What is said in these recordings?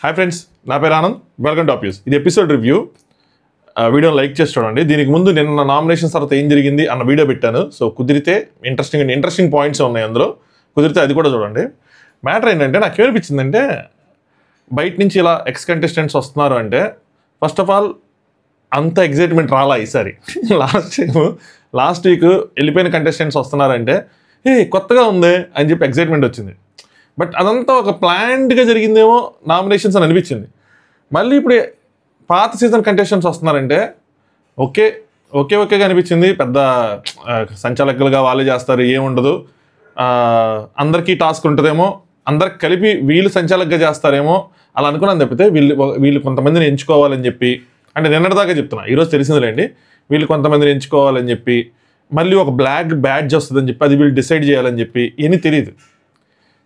Hi friends, నా పేరు Anand. Welcome to అప్యూస్. ఇది ఎపిసోడ్ రివ్యూ. వీడియోని లైక్ చేసి చూడండి. దీనికి ముందు నిన్న నామినేషన్స్ తర్వాత ఏం జరిగింది అన్న వీడియో పెట్టాను. సో కుదిరితే ఇంట్రెస్టింగ్ పాయింట్స్ ఉన్నాయి అందులో. కుదిరితే అది కూడా చూడండి. మ్యాటర్ ఏంటంటే నాకు ఏమనిపించిందంటే, బయట నుంచి ఇలా ఎక్స్ కంటెస్టెంట్స్ వస్తున్నారు అంటే ఫస్ట్ ఆఫ్ ఆల్ అంత ఎగ్జైట్మెంట్ రాలా ఈసారి. లాస్ట్ వీక్ వెళ్ళిపోయిన కంటెస్టెంట్స్ వస్తున్నారంటే కొత్తగా ఉంది అని చెప్పి ఎగ్జైట్మెంట్ వచ్చింది. బట్ అదంతా ఒక ప్లాన్డ్గా జరిగిందేమో నామినేషన్స్ అని అనిపించింది. మళ్ళీ ఇప్పుడు పాత సీజన్ కంటెస్టెంట్స్ వస్తున్నారంటే ఓకేగా అనిపించింది. పెద్ద సంచాలకులుగా వాళ్ళే చేస్తారు, ఏముండదు, అందరికీ టాస్క్ ఉంటుందేమో, అందరికి కలిపి వీళ్ళు సంచాలకుగా చేస్తారేమో అలా అనుకున్నాను తప్పితే వీళ్ళు కొంతమందిని ఎంచుకోవాలని చెప్పి, అంటే నిన్నటిదాకా చెప్తున్నా, ఈరోజు తెలిసిందిలేండి, వీళ్ళు కొంతమందిని ఎంచుకోవాలని చెప్పి, మళ్ళీ ఒక బ్లాక్ బ్యాడ్జ్ వస్తుందని చెప్పి అది వీళ్ళు డిసైడ్ చేయాలని చెప్పి ఏమీ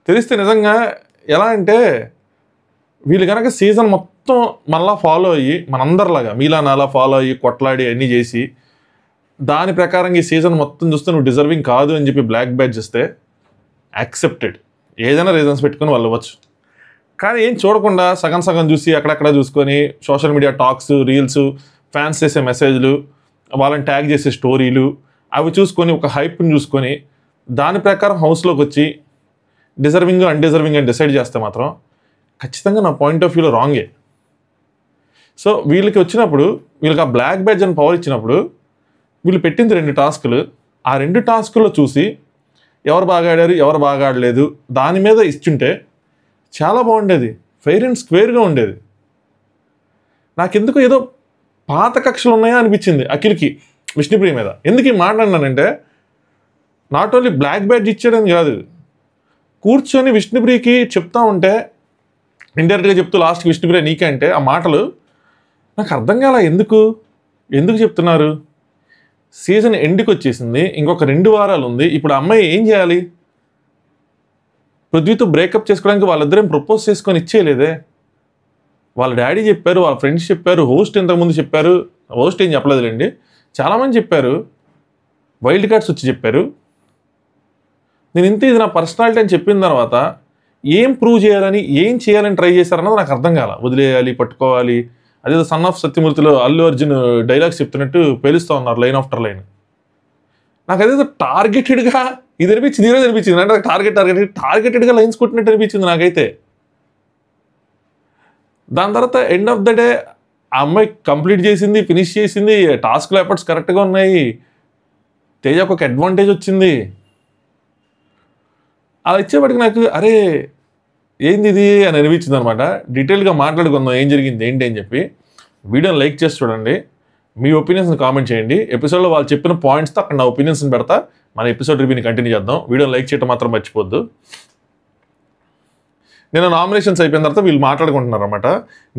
తెలిస్తే నిజంగా ఎలా అంటే, వీళ్ళు కనుక సీజన్ మొత్తం మళ్ళా ఫాలో అయ్యి మనందరిలాగా మీలా నాలా ఫాలో అయ్యి కొట్లాడి అన్నీ చేసి దాని ప్రకారంగా ఈ సీజన్ మొత్తం చూస్తే నువ్వు డిజర్వింగ్ కాదు అని చెప్పి బ్లాక్ బ్యాడ్జ్ ఇస్తే యాక్సెప్టెడ్, ఏదైనా రీజన్స్ పెట్టుకొని వాళ్ళు ఇవ్వచ్చు. కానీ ఏం చూడకుండా సగం చూసి అక్కడక్కడ చూసుకొని social media talks, reels, fans చేసే మెసేజ్లు, వాళ్ళని ట్యాగ్ చేసే స్టోరీలు అవి చూసుకొని ఒక హైప్ని చూసుకొని దాని ప్రకారం హౌస్లోకి వచ్చి డిజర్వింగ్ అన్డిజర్వింగ్ అని డిసైడ్ చేస్తే మాత్రం ఖచ్చితంగా నా పాయింట్ ఆఫ్ వ్యూలో రాంగే. సో వీళ్ళకి వచ్చినప్పుడు, వీళ్ళకి ఆ బ్లాక్ బ్యాడ్జ్ అని పవర్ ఇచ్చినప్పుడు వీళ్ళు పెట్టింది 2 టాస్కులు. ఆ 2 టాస్కుల్లో చూసి ఎవరు బాగా ఆడారు, ఎవరు బాగా ఆడలేదు దాని మీద ఇచ్చుంటే చాలా బాగుండేది, ఫెయిర్ అండ్ స్క్వేర్గా ఉండేది. నాకెందుకు ఏదో పాత కక్షలు ఉన్నాయా అనిపించింది అఖిల్కి, విష్ణుప్రియ మీద. ఎందుకు ఈ మాట్లాడినానంటే, నాట్ ఓన్లీ బ్లాక్ బ్యాడ్జ్ ఇచ్చాడని కాదు, కూర్చొని విష్ణుప్రియకి చెప్తా ఉంటే ఇండైరెక్ట్గా చెప్తూ లాస్ట్కి విష్ణుప్రియ నీకే అంటే ఆ మాటలు నాకు అర్థం కాల. ఎందుకు చెప్తున్నారు? సీజన్ ఎండ్కి వచ్చేసింది, ఇంకొక 2 వారాలు ఉంది. ఇప్పుడు అమ్మాయి ఏం చేయాలి? పృథ్వీతో బ్రేకప్ చేసుకోవడానికి వాళ్ళిద్దరేం ప్రపోజ్ చేసుకొని ఇచ్చేయలేదే. వాళ్ళ డాడీ చెప్పారు, వాళ్ళ ఫ్రెండ్స్ చెప్పారు, హోస్ట్ ఇంతకుముందు చెప్పారు, హోస్ట్ ఏం చెప్పలేదులేండి, చాలామంది చెప్పారు, వైల్డ్ కార్డ్స్ వచ్చి చెప్పారు. నేను ఇది నా పర్సనాలిటీ అని చెప్పిన తర్వాత ఏం ప్రూవ్ చేయాలని, ఏం చేయాలని ట్రై చేశారన్నది నాకు అర్థం కాల. వదిలేయాలి, పట్టుకోవాలి, అదేదో సన్ ఆఫ్ సత్యమూర్తిలో అల్లు అర్జున్ డైలాగ్స్ చెప్తున్నట్టు పేలుస్తూ ఉన్నారు లైన్ ఆఫ్టర్ లైన్. నాకు అదేదో టార్గెటెడ్గా ఇది అనిపించింది, ఈరోజు అనిపించింది. అంటే టార్గెటెడ్గా లైన్స్ కొట్టినట్టు అనిపించింది నాకైతే. దాని తర్వాత ఎండ్ ఆఫ్ ద డే ఆ అమ్మాయి కంప్లీట్ చేసింది, ఫినిష్ చేసింది, టాస్క్లో ఎఫర్ట్స్ కరెక్ట్గా ఉన్నాయి, తేజకు ఒక అడ్వాంటేజ్ వచ్చింది. అలా ఇచ్చేపటికి నాకు అరే ఏంది ఇది అని అనిపించింది అనమాట. డీటెయిల్గా మాట్లాడుకుందాం ఏం జరిగింది ఏంటి అని చెప్పి. వీడియోని లైక్ చేసి చూడండి, మీ ఒపీనియన్స్ని కామెంట్ చేయండి. ఎపిసోడ్లో వాళ్ళు చెప్పిన పాయింట్స్తో అక్కడ నా ఒపీనియన్స్ని పెడతా. మన ఎపిసోడ్ రివ్యూని కంటిన్యూ చేద్దాం. వీడియోని లైక్ చేయడం మాత్రం మర్చిపోద్దు. నేను నామినేషన్స్ అయిపోయిన తర్వాత వీళ్ళు మాట్లాడుకుంటున్నారు అనమాట.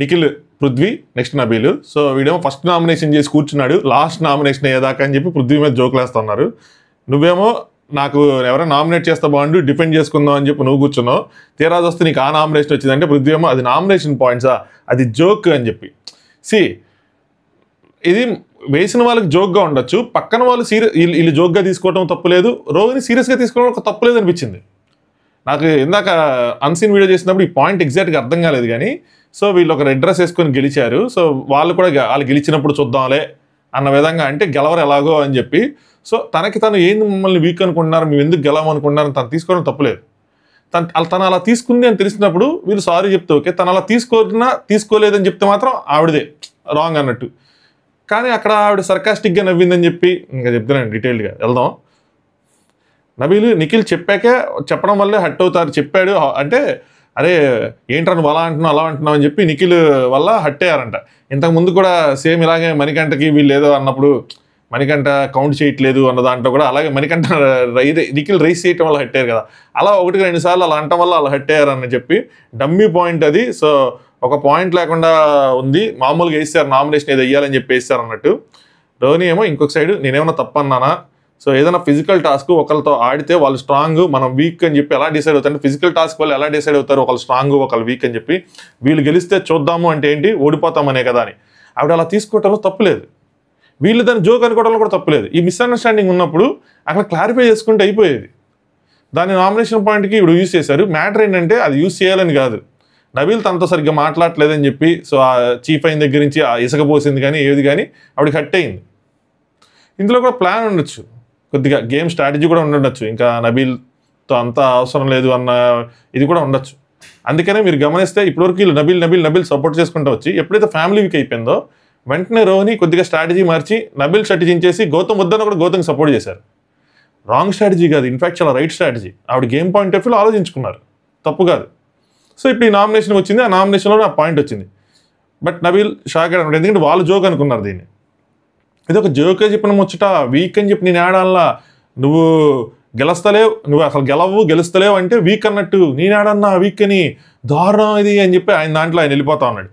నిఖిల్, పృథ్వీ, నెక్స్ట్ నబీలు. సో వీడేమో ఫస్ట్ నామినేషన్ చేసి కూర్చున్నాడు, లాస్ట్ నామినేషన్ అయ్యేదాకా అని చెప్పి పృథ్వీ మీద జోకులు వేస్తున్నారు. నువ్వేమో నాకు ఎవరైనా నామినేట్ చేస్తే బాగుండు, డిఫెండ్ చేసుకుందాం అని చెప్పి నువ్వు కూర్చున్నావు. తీరాజ్ వస్తే నీకు ఆ నామినేషన్ వచ్చిందంటే పృథ్వీ ఏమో అది నామినేషన్ పాయింట్సా, అది జోక్ అని చెప్పి. ఇది వేసిన వాళ్ళకి జోక్గా ఉండొచ్చు, పక్కన వాళ్ళు వీళ్ళు జోక్గా తీసుకోవడం తప్పులేదు, రోహిని సీరియస్గా తీసుకోవడం ఒక తప్పులేదు అనిపించింది నాకు. ఇందాక అన్సీన్ వీడియో చేసినప్పుడు ఈ పాయింట్ ఎగ్జాక్ట్గా అర్థం కాలేదు కానీ, సో వీళ్ళు ఒక రెడ్ డ్రెస్ వేసుకొని గెలిచారు. సో వాళ్ళు కూడా వాళ్ళు గెలిచినప్పుడు చూద్దాంలే అన్న విధంగా, అంటే గెలవరు ఎలాగో అని చెప్పి. సో తను ఏంది మమ్మల్ని వీక్ అనుకుంటున్నారు, మేము ఎందుకు గెలవనుకుంటున్నారని తను తీసుకోవడం తప్పులేదు. తను అలా తీసుకుంది అని తెలిసినప్పుడు వీళ్ళు సారీ చెప్తే ఓకే, తను అలా తీసుకోలేదని చెప్తే మాత్రం ఆవిడదే రాంగ్ అన్నట్టు. కానీ అక్కడ ఆవిడ సర్కాస్టిక్గా నవ్విందని చెప్పి ఇంకా చెప్తున్నాను, డీటెయిల్డ్గా వెళ్దాం. నబీలు నిఖిల్ చెప్పడం వల్లే హట్ అవుతారు. చెప్పాడు అంటే అరే ఏంట్రా నువ్వు అలా అంటున్నావు అలా అంటున్నావు అని చెప్పి నిఖిల్ వల్ల హట్ అయ్యారంట. ఇంతకుముందు కూడా సేమ్ ఇలాగే మణికంఠకి వీళ్ళు ఏదో అన్నప్పుడు మణికంఠ కౌంట్ చేయట్లేదు అన్న దాంట్లో కూడా అలాగే మణికంఠ నిఖిల్ రైస్ చేయటం వల్ల హట్ అయ్యారు కదా, అలా 1-2 సార్లు అలా అంటం వల్ల అలా హట్ అయ్యారని చెప్పి డమ్మీ పాయింట్ అది. సో ఒక పాయింట్ లేకుండా ఉంది, మామూలుగా వేస్తారు నామినేషన్ ఏదో వేయాలని చెప్పి వేస్తారు అన్నట్టు. రోహిని ఏమో ఇంకొక సైడ్ నేనేమన్నా తప్పన్నానా, సో ఏదైనా ఫిజికల్ టాస్క్ ఒకరితో ఆడితే వాళ్ళు స్ట్రాంగ్, మనం వీక్ అని చెప్పి ఎలా డిసైడ్ అవుతారు, ఫిజికల్ టాస్క్ వాళ్ళు ఎలా డిసైడ్ అవుతారు, ఒకళ్ళు స్ట్రాంగ్ ఒకళ్ళు వీక్ అని చెప్పి. వీళ్ళు గెలిస్తే చూద్దాము అంటే ఏంటి, ఓడిపోతామనే కదా అని ఆవిడ అలా తీసుకోవటంలో తప్పులేదు, వీళ్ళు దాన్ని జోక్ అనుకోవడంలో కూడా తప్పులేదు. ఈ మిస్అండర్స్టాండింగ్ ఉన్నప్పుడు అక్కడ క్లారిఫై చేసుకుంటే అయిపోయేది. దాని నామినేషన్ పాయింట్కి ఇప్పుడు యూజ్ చేశారు. మ్యాటర్ ఏంటంటే అది యూజ్ చేయాలని కాదు, నబీల్ తనతో సరిగ్గా మాట్లాడలేదని చెప్పి సో ఆ చీఫ్ అయిన దగ్గర నుంచి ఆ ఇసుక పోసింది కానీ ఏది కానీ ఆవిడకి హట్ అయింది. ఇందులో కూడా ప్లాన్ ఉండొచ్చు, కొద్దిగా గేమ్ స్ట్రాటజీ కూడా ఉండొచ్చు, ఇంకా నబీల్తో అంత అవసరం లేదు అన్న ఇది కూడా ఉండొచ్చు. అందుకనే మీరు గమనిస్తే ఇప్పటివరకు వీళ్ళు నబీల్ సపోర్ట్ చేసుకుంటూ వచ్చి ఎప్పుడైతే ఫ్యామిలీ వీక్ అయిపోయిందో వెంటనే రోహిణి కొద్దిగా స్ట్రాటజీ మార్చి నబీల్ స్ట్రాటజీ గౌతమ్ వద్దన్న కూడా గౌతమ్కి సపోర్ట్ చేశారు. రాంగ్ స్ట్రాటజీ కాదు, ఇన్ఫాక్ట్ చాలా రైట్ స్ట్రాటజీ. ఆవిడ గేమ్ పాయింట్ ఆఫ్ వ్యూలో ఆలోచించుకున్నారు, తప్పు కాదు. సో ఇప్పుడు ఈ నామినేషన్ వచ్చింది, ఆ నామినేషన్లో నా పాయింట్ వచ్చింది. బట్ నబీల్ షాక్ అయ్యాడు, ఎందుకంటే వాళ్ళు జోక్ అనుకున్నారు దీన్ని. ఇది ఒక జోకే చెప్పిన ముచ్చట, వీక్ అని చెప్పి నేను ఆడాలా, నువ్వు గెలుస్తలేవు, నువ్వు అసలు గెలుస్తలేవు అంటే వీక్ అన్నట్టు, నేను ఆడన్నా వీక్ అని, దారుణం ఇది అని చెప్పి ఆయన దాంట్లో ఆయన వెళ్ళిపోతా ఉన్నాడు.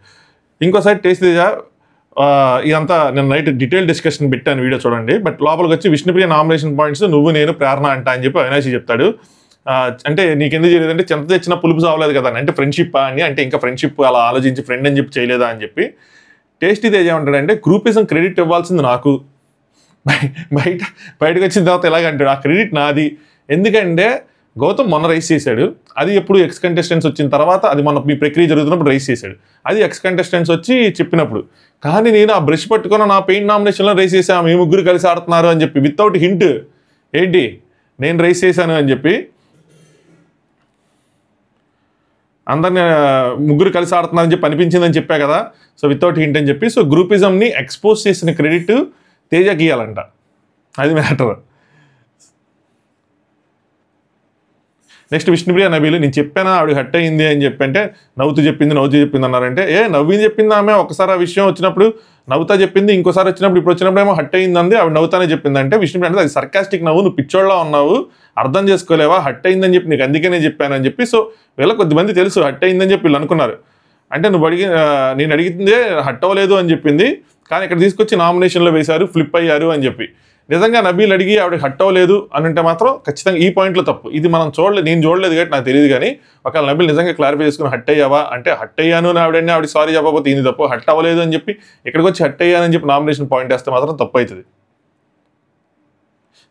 ఇంకో సైడ్ టేస్ట్ తేజ ఇదంతా నేను నైట్ డీటెయిల్ డిస్కషన్ పెట్టాను, వీడియో చూడండి. బట్ లోపలికి వచ్చి విష్ణుప్రియ నామినేషన్ పాయింట్స్ నువ్వు నేను ప్రేరణ అంటా అని చెప్పి అవినాష్ చెప్తాడు. అంటే నీకెందుకు చేయలేదు అంటే చింత తెచ్చిన పులుపు సావలేదు కదా అంటే ఫ్రెండ్షిప్ అని, అంటే ఇంకా ఫ్రెండ్షిప్ అలా ఆలోచించి ఫ్రెండ్ అని చెప్పి చేయలేదా అని చెప్పి. టేస్టీ తేజ ఏమంటాడంటే గ్రూపిజం క్రెడిట్ ఇవ్వాల్సింది నాకు, బయటకు వచ్చిన తర్వాత ఎలాగంటాడు ఆ క్రెడిట్ నాది. ఎందుకంటే గౌతమ్ మొన్న రైస్ చేశాడు, అది ఎప్పుడు ఎక్స్ కంటెస్టెంట్స్ వచ్చిన తర్వాత, అది మన మీ ప్రక్రియ జరుగుతున్నప్పుడు రైస్ చేశాడు, అది ఎక్స్ కంటెస్టెంట్స్ వచ్చి చెప్పినప్పుడు. కానీ నేను ఆ బ్రష్ పట్టుకుని నా పెయింట్ నామినేషన్లో రైస్ చేశాను, మీ ముగ్గురు కలిసి ఆడుతున్నారు అని చెప్పి వితౌట్ హింట్ ఏంటి నేను రైస్ చేశాను అని చెప్పి అందరిని ముగ్గురు కలిసి ఆడుతున్నారని చెప్పి అనిపించిందని చెప్పా కదా. సో వితౌట్ హింట్ అని చెప్పి సో గ్రూపిజంని ఎక్స్పోజ్ చేసిన క్రెడిట్ తేజకి ఇవ్వాలంట, అది మ్యాటర్. నెక్స్ట్ విష్ణుప్రియ నబీలు నేను చెప్పానా ఆవిడ హట్ అయింది అని చెప్పి అంటే నవ్వుతూ చెప్పింది అన్నారంటే నవ్వింది చెప్పింది ఆమె, ఒకసారి ఆ విషయం వచ్చినప్పుడు నవ్వుతా చెప్పింది, ఇంకోసారి వచ్చినప్పుడు ఇప్పుడు వచ్చినప్పుడు ఏమో హట్ అయింది ఆవిడ నవ్వుతానే చెప్పింది అంటే విష్ణుప్రియ అంటే అది సర్కాస్టిక్ నవ్వు, నువ్వు పిచ్చోళ్ళ ఉన్నావు, అర్థం చేసుకోలేవా, హట్ అయిందని చెప్పి నీకు అందుకనే చెప్పానని చెప్పి. సో వీళ్ళ కొద్దిమంది తెలుసు హట్ అయిందని చెప్పి వీళ్ళు అనుకున్నారు. అంటే నేను అడిగిందే హట్ అవ్వలేదు అని చెప్పింది, కానీ ఇక్కడ తీసుకొచ్చి నామినేషన్లో వేశారు, ఫ్లిప్ అయ్యారు అని చెప్పి. నిజంగా నబీల్ అడిగి ఆవిడకి హట్ అవ్వలేదు అని అంటే మాత్రం ఖచ్చితంగా ఈ పాయింట్లో తప్పు. ఇది మనం నేను చూడలేదు కాబట్టి నాకు తెలియదు. కానీ ఒకవేళ నబీల్ నిజంగా క్లారిఫై చేసుకుని హట్ అయ్యావా అంటే హట్ అయ్యాను అని ఆవిడ సారీ చెప్పకపోతే ఇది తప్పు, హట్ అవ్వలేదు అని చెప్పి ఇక్కడికి వచ్చి హట్ అయ్యానని చెప్పి నామినేషన్ పాయింట్ వేస్తే మాత్రం తప్పు అవుతుంది.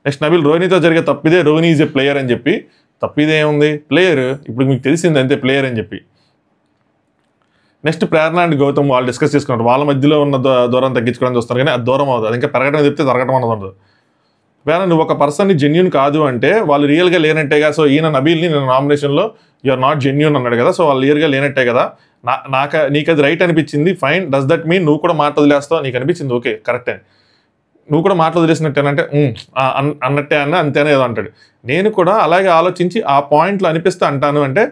నెక్స్ట్ నబీల్ రోహిణితో జరిగే తప్పిదే, రోహిణి ఈజ్ ఏ ప్లేయర్ అని చెప్పి. తప్పిదే ఉంది, ప్లేయర్ ఇప్పుడు మీకు తెలిసింది అంతే ప్లేయర్ అని చెప్పి. నెక్స్ట్ ప్రేరణ అండ్ గౌతమ్ వాళ్ళు డిస్కస్ చేసుకున్నారు, వాళ్ళ మధ్యలో ఉన్న దూరం తగ్గించుకోవడానికి చూస్తారు, కానీ అది దూరం అవుతుంది, అది ఇంకా పెరగడం చెప్తే తరగడం అన్నది ఉండదు. ప్రేరణ నువ్వు ఒక పర్సన్ని జెన్యూన్ కాదు అంటే వాళ్ళు రియల్గా లేనట్టేగా. సో ఈయన నబీల్ని నేను నామినేషన్లో యూఆర్ నాట్ జెన్యూన్ అన్నాడు కదా, సో వాళ్ళు రియల్గా లేనట్టే కదా. నీకు అది రైట్ అనిపించింది, ఫైన్. డస్ దట్ మీన్ నువ్వు కూడా మాట వదిలేస్తావు, నీకు అనిపించింది ఓకే కరెక్టే, నువ్వు కూడా మాట వదిలేసినట్టేనంటే అన్నట్టే అన్న అంతేనే ఏదో అంటాడు. నేను కూడా అలాగే ఆలోచించి ఆ పాయింట్లో అనిపిస్తే అంటాను అంటే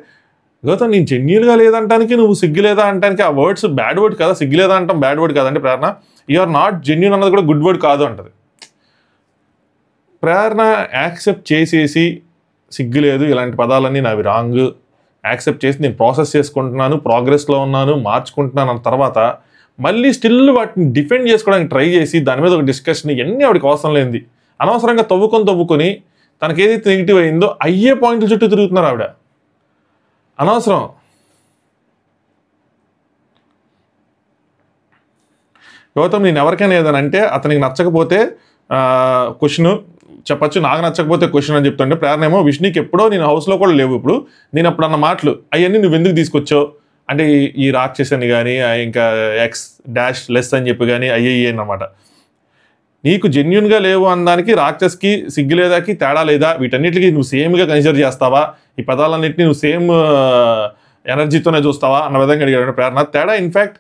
గౌతమ్ నేను జెన్యూన్గా లేదంటానికి నువ్వు సిగ్గులేదా అంటానికి ఆ వర్డ్స్ బ్యాడ్ వర్డ్ కదా, సిగ్గులేదా అంటాం బ్యాడ్ వర్డ్ కాదంటే ప్రేరణ యూఆర్ నాట్ జెన్యూన్ అన్నది కూడా గుడ్ వర్డ్ కాదు అంటది. ప్రేరణ యాక్సెప్ట్ చేసేసి సిగ్గులేదు ఇలాంటి పదాలన్నీ నావి రాంగ్ యాక్సెప్ట్ చేసి నేను ప్రాసెస్ చేసుకుంటున్నాను, ప్రోగ్రెస్లో ఉన్నాను, మార్చుకుంటున్నాను అన్న తర్వాత మళ్ళీ స్టిల్ వాటిని డిఫెండ్ చేసుకోవడానికి ట్రై చేసి దాని మీద ఒక డిస్కషన్ ఇవన్నీ ఆవిడకి అవసరం లేనిది అనవసరంగా తవ్వుకొని తనకి ఏదైతే నెగిటివ్ అయిందో అయ్యే పాయింట్ల చుట్టూ తిరుగుతున్నారు ఆవిడ, అనవసరం. గౌతమ్ నేను ఎవరికైనా ఏదైనా అంటే అతనికి నచ్చకపోతే క్వశ్చన్ చెప్పచ్చు, నాకు నచ్చకపోతే క్వశ్చన్ అని చెప్తుంటే ప్రేరణ ఏమో విష్ణుకి ఎప్పుడో నేను హౌస్లో కూడా లేవు, ఇప్పుడు నేను అప్పుడు అన్న మాటలు అవన్నీ నువ్వు ఎందుకు తీసుకొచ్చావు అంటే ఈ రాక్షసని కానీ ఇంకా ఎక్స్ డాష్ లెస్ అని చెప్పి కానీ అయ్యే అన్నమాట. నీకు జెన్యున్గా లేవు అనడానికి రాక్షస్కి సిగ్గులేదాకి తేడా లేదా, వీటన్నిటికీ నువ్వు సేమ్గా కన్సిడర్ చేస్తావా, ఈ పదాలన్నింటినీ నువ్వు సేమ్ ఎనర్జీతోనే చూస్తావా అన్న విధంగా అడిగాడు ప్రేరణ. తేడా ఇన్ఫ్యాక్ట్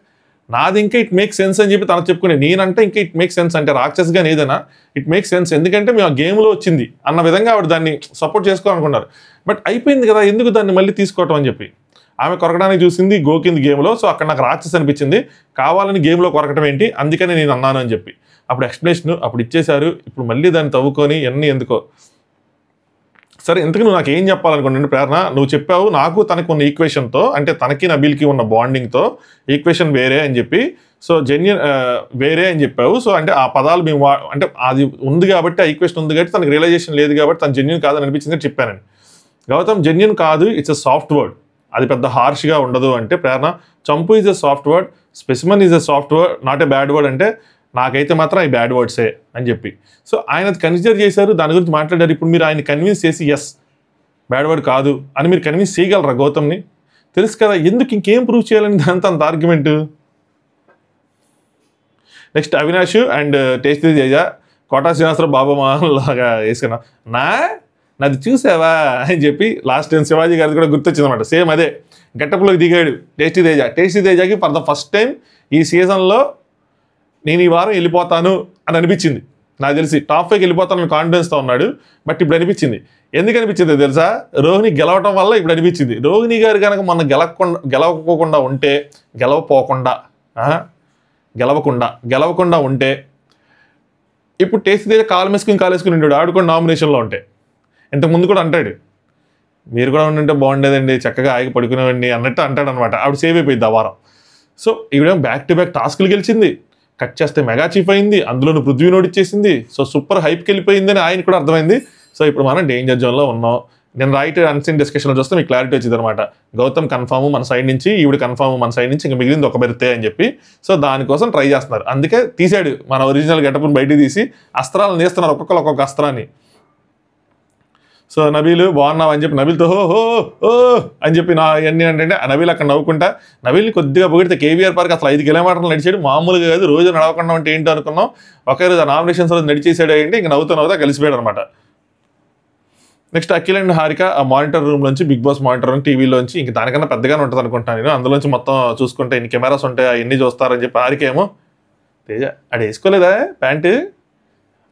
నాది ఇంకా ఇట్ మేక్ సెన్స్ అని చెప్పి తనకు చెప్పుకునే, నేనంటే ఇంకా ఇట్ మేక్ సెన్స్ అంటే రాక్షస్గా ఏదైనా ఇట్ మేక్ సెన్స్ ఎందుకంటే మేము ఆ గేమ్లో వచ్చింది అన్న విధంగా ఆవిడ దాన్ని సపోర్ట్ చేసుకోవాలనుకున్నారు. బట్ అయిపోయింది కదా ఎందుకు దాన్ని మళ్ళీ తీసుకోవటం అని చెప్పి ఆమె కొరకడానికి చూసింది గోకింది గేమ్లో, సో అక్కడ నాకు రాక్షస్ అనిపించింది, కావాలని గేమ్లో కొరకటం ఏంటి అందుకని నేను అన్నాను అని చెప్పి అప్పుడు ఎక్స్ప్లెనేషన్ అప్పుడు ఇచ్చేశారు. ఇప్పుడు మళ్ళీ దాన్ని తవ్వుకొని ఎన్ని ఎందుకో. సరే ఇంతకు నువ్వు నాకు ఏం చెప్పాలనుకుంటున్నాను ప్రేరణ, నువ్వు చెప్పావు నాకు తనకు ఉన్న ఈక్వేషన్తో అంటే తనకి నబీల్కి ఉన్న బాండింగ్తో ఈక్వేషన్ వేరే అని చెప్పి, సో జెన్యూన్ వేరే అని చెప్పావు. సో అంటే ఆ పదాలు మేము అంటే అది ఉంది కాబట్టి ఆ ఈక్వేషన్ ఉంది కాబట్టి తనకు రియలైజేషన్ లేదు కాబట్టి తను జెన్యూన్ కాదని అనిపించింది చెప్పానని. గౌతమ్ జెన్యూన్ కాదు, ఇట్స్ ఎ సాఫ్ట్ వర్డ్, అది పెద్ద హార్ష్గా ఉండదు అంటే ప్రేరణ చంపు is a soft word, specimen is a soft word, not a bad word అంటే నాకైతే మాత్రం ఈ బ్యాడ్ వర్డ్సే అని చెప్పి. సో ఆయన కన్సిడర్ చేశారు, దాని గురించి మాట్లాడారు. ఇప్పుడు మీరు ఆయన కన్విన్స్ చేసి ఎస్ బ్యాడ్ వర్డ్ కాదు అని మీరు కన్విన్స్ చేయగలరా గౌతమ్ని? తెలుసు కదా, ఎందుకు ఇంకేం ప్రూవ్ చేయాలని దాంతో అంత argument. Next Avinash and tasty Teja Kota Srinivasarao బాబా లాగా వేసుకున్నా నాది చూసావా అని చెప్పి లాస్ట్ టైం శివాజీ గారిది కూడా గుర్తొచ్చింది అనమాట. సేమ్ అదే గెటప్లోకి దిగాడు టేస్టీ తేజకి ఫర్ ద ఫస్ట్ టైం ఈ సీజన్లో నేను ఈ వారం వెళ్ళిపోతాను అని అనిపించింది. నాకు తెలిసి టాప్ 5కి వెళ్ళిపోతానని కాన్ఫిడెన్స్తో ఉన్నాడు. బట్ ఇప్పుడు అనిపించింది. ఎందుకు అనిపించింది తెలుసా? రోహిణి గెలవటం వల్ల ఇప్పుడు అనిపించింది. రోహిణి గారు కనుక మొన్న గెలవకుండా ఉంటే గెలవకుండా ఉంటే ఇప్పుడు టేస్టీ తేజ కాలేసుకుని ఉండాడు. ఆవిడ కూడా నామినేషన్లో ఉంటే. ఇంతకుముందు కూడా అంటాడు మీరు కూడా ఉంటే బాగుండేదండి, చక్కగా ఆగి పడుకునేవండి అన్నట్టు అంటాడు అనమాట. ఆవిడ సేవ్ అయిపోయింది ఆ వారం. సో ఈవిడేమో బ్యాక్ టు బ్యాక్ టాస్క్లు గెలిచింది, కట్ చేస్తే మెగా చీఫ్ అయింది, అందులోనూ పృథ్వీ నోడిచ్చేసింది. సో సూపర్ హైప్కి వెళ్ళిపోయిందని ఆయన కూడా అర్థమైంది. సో ఇప్పుడు మనం డేంజర్ జోన్లో ఉన్నాం. నేను రైట్ అన్సీన్ డిస్కషన్లో చూస్తే మీకు క్లారిటీ వచ్చింది అనమాట. గౌతమ్ కన్ఫామ్ మన సైడ్ నుంచి, ఈవిడ కన్ఫామ్ మన సైడ్ నుంచి, ఇంకా మిగిలింది ఒక బెర్తే అని చెప్పి. సో దానికోసం ట్రై చేస్తున్నారు. అందుకే తీసాడు మన ఒరిజినల్ గెటప్ని బయటికి తీసి అస్త్రాలను తీస్తున్నారు, ఒక్కొక్క అస్త్రాన్ని. సో నబీలు బాగున్నావు అని చెప్పి నబీల్తో హో అని చెప్పి నా ఇవన్నీ అంటే నబీల్ అక్కడ నవ్వుకుంటా. నబీల్ని కొద్దిగా పొగిడితే కేవీఆర్ పార్క్ అసలు 5 కిలోమీటర్లు నడిచాడు, మామూలుగా కాదు, రోజు నడవకుండా ఉంటే ఏంటో అనుకున్నాం. ఒకే రోజు నామినేషన్స్ రోజు నడిచేసాడు ఏంటి, ఇంక నవ్వుతా కలిసిపోయాడు అనమాట. నెక్స్ట్ అఖిల్ అండ్ హారిక ఆ మానిటర్ రూమ్ నుంచి, బిగ్ బాస్ మానిటర్ రూమ్ టీవీలోంచి, ఇంక దానికన్నా పెద్దగానే ఉంటుంది అనుకుంటాను నేను. అందులోంచి మొత్తం చూసుకుంటే ఎన్ని కెమెరాస్ ఉంటాయి, ఎన్ని చూస్తారని చెప్పి. హారిక ఏమో తేజ అది వేసుకోలేదా ప్యాంటు,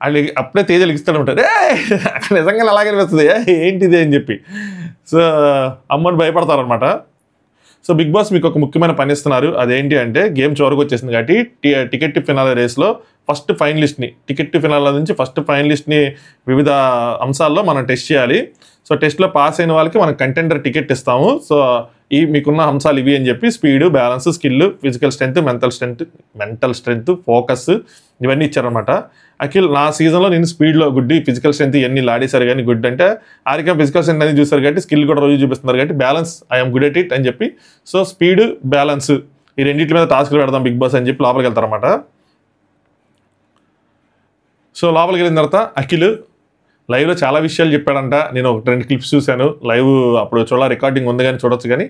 వాళ్ళు అప్పుడే తేజ లిగిస్తాడు ఉంటారు. అక్కడ నిజంగా అలాగే అనిపిస్తుంది ఏంటిది అని చెప్పి. సో అమ్మని భయపడతారనమాట. సో బిగ్ బాస్ మీకు ఒక ముఖ్యమైన పని ఇస్తున్నారు. అదేంటి అంటే గేమ్ చివరికి వచ్చేసింది కాబట్టి టికెట్ టు ఫినాలే రేస్లో ఫస్ట్ ఫైనలిస్ట్ని, టికెట్ టు ఫినాలే నుంచి ఫస్ట్ ఫైనలిస్ట్ని వివిధ అంశాల్లో మనం టెస్ట్ చేయాలి. సో టెస్ట్లో పాస్ అయిన వాళ్ళకి మనం కంటెండర్ టికెట్ ఇస్తాము. సో మీకున్న అంశాలు ఇవి అని చెప్పి speed, balance, skill, physical strength, mental strength, focus ఇవన్నీ ఇచ్చారనమాట. అఖిల్ నా సీజన్లో నేను స్పీడ్లో గుడ్, ఫిజికల్ స్ట్రెంత్ ఇవన్నీ లాడేశారు కానీ గుడ్ అంటే, ఆరిక ఫిజికల్ స్ట్రెంత్ అనేది చూస్తారు కాబట్టి స్కిల్ కూడా రోజు చూపిస్తున్నారు కాబట్టి balance I'm good at it అని చెప్పి. సో స్పీడ్, బ్యాలెన్స్ ఈ రెండింటి మీద టాస్క్లు పెడదాం బిగ్ బాస్ అని చెప్పి లోపలికి వెళ్తారన్నమాట. సో లోపలికి వెళ్ళిన తర్వాత అఖిల్ లైవ్లో చాలా విషయాలు చెప్పాడంట. నేను ఒక 2 క్లిప్స్ చూశాను లైవ్, అప్పుడు రికార్డింగ్ ఉంది కానీ చూడొచ్చు కానీ.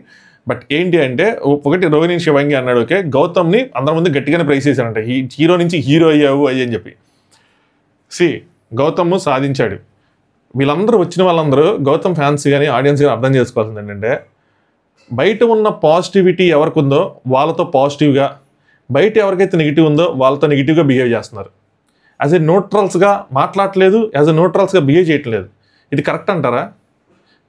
బట్ ఏంటి అంటే ఒకటి రోహిణి శివంగి అన్నాడు, ఓకే గౌతమ్ని అందరి ముందు గట్టిగానే ప్రైస్ చేశాడంట, హీరో నుంచి హీరో అయ్యావు అని చెప్పి. గౌతమ్ సాధించాడు. వీళ్ళందరూ వచ్చిన వాళ్ళందరూ గౌతమ్ ఫ్యాన్స్ కానీ ఆడియన్స్ కానీ అర్థం చేసుకోవాల్సింది ఏంటంటే, బయట ఉన్న పాజిటివిటీ ఎవరికి ఉందో వాళ్ళతో పాజిటివ్గా, బయట ఎవరికైతే నెగిటివ్ ఉందో వాళ్ళతో నెగిటివ్గా బిహేవ్ చేస్తున్నారు. యాజ్ ఎ న్యూట్రల్స్గా మాట్లాడలేదు, యాజ్ ఎ న్యూట్రల్స్గా బిహేవ్ చేయట్లేదు. ఇది కరెక్ట్ అంటారా?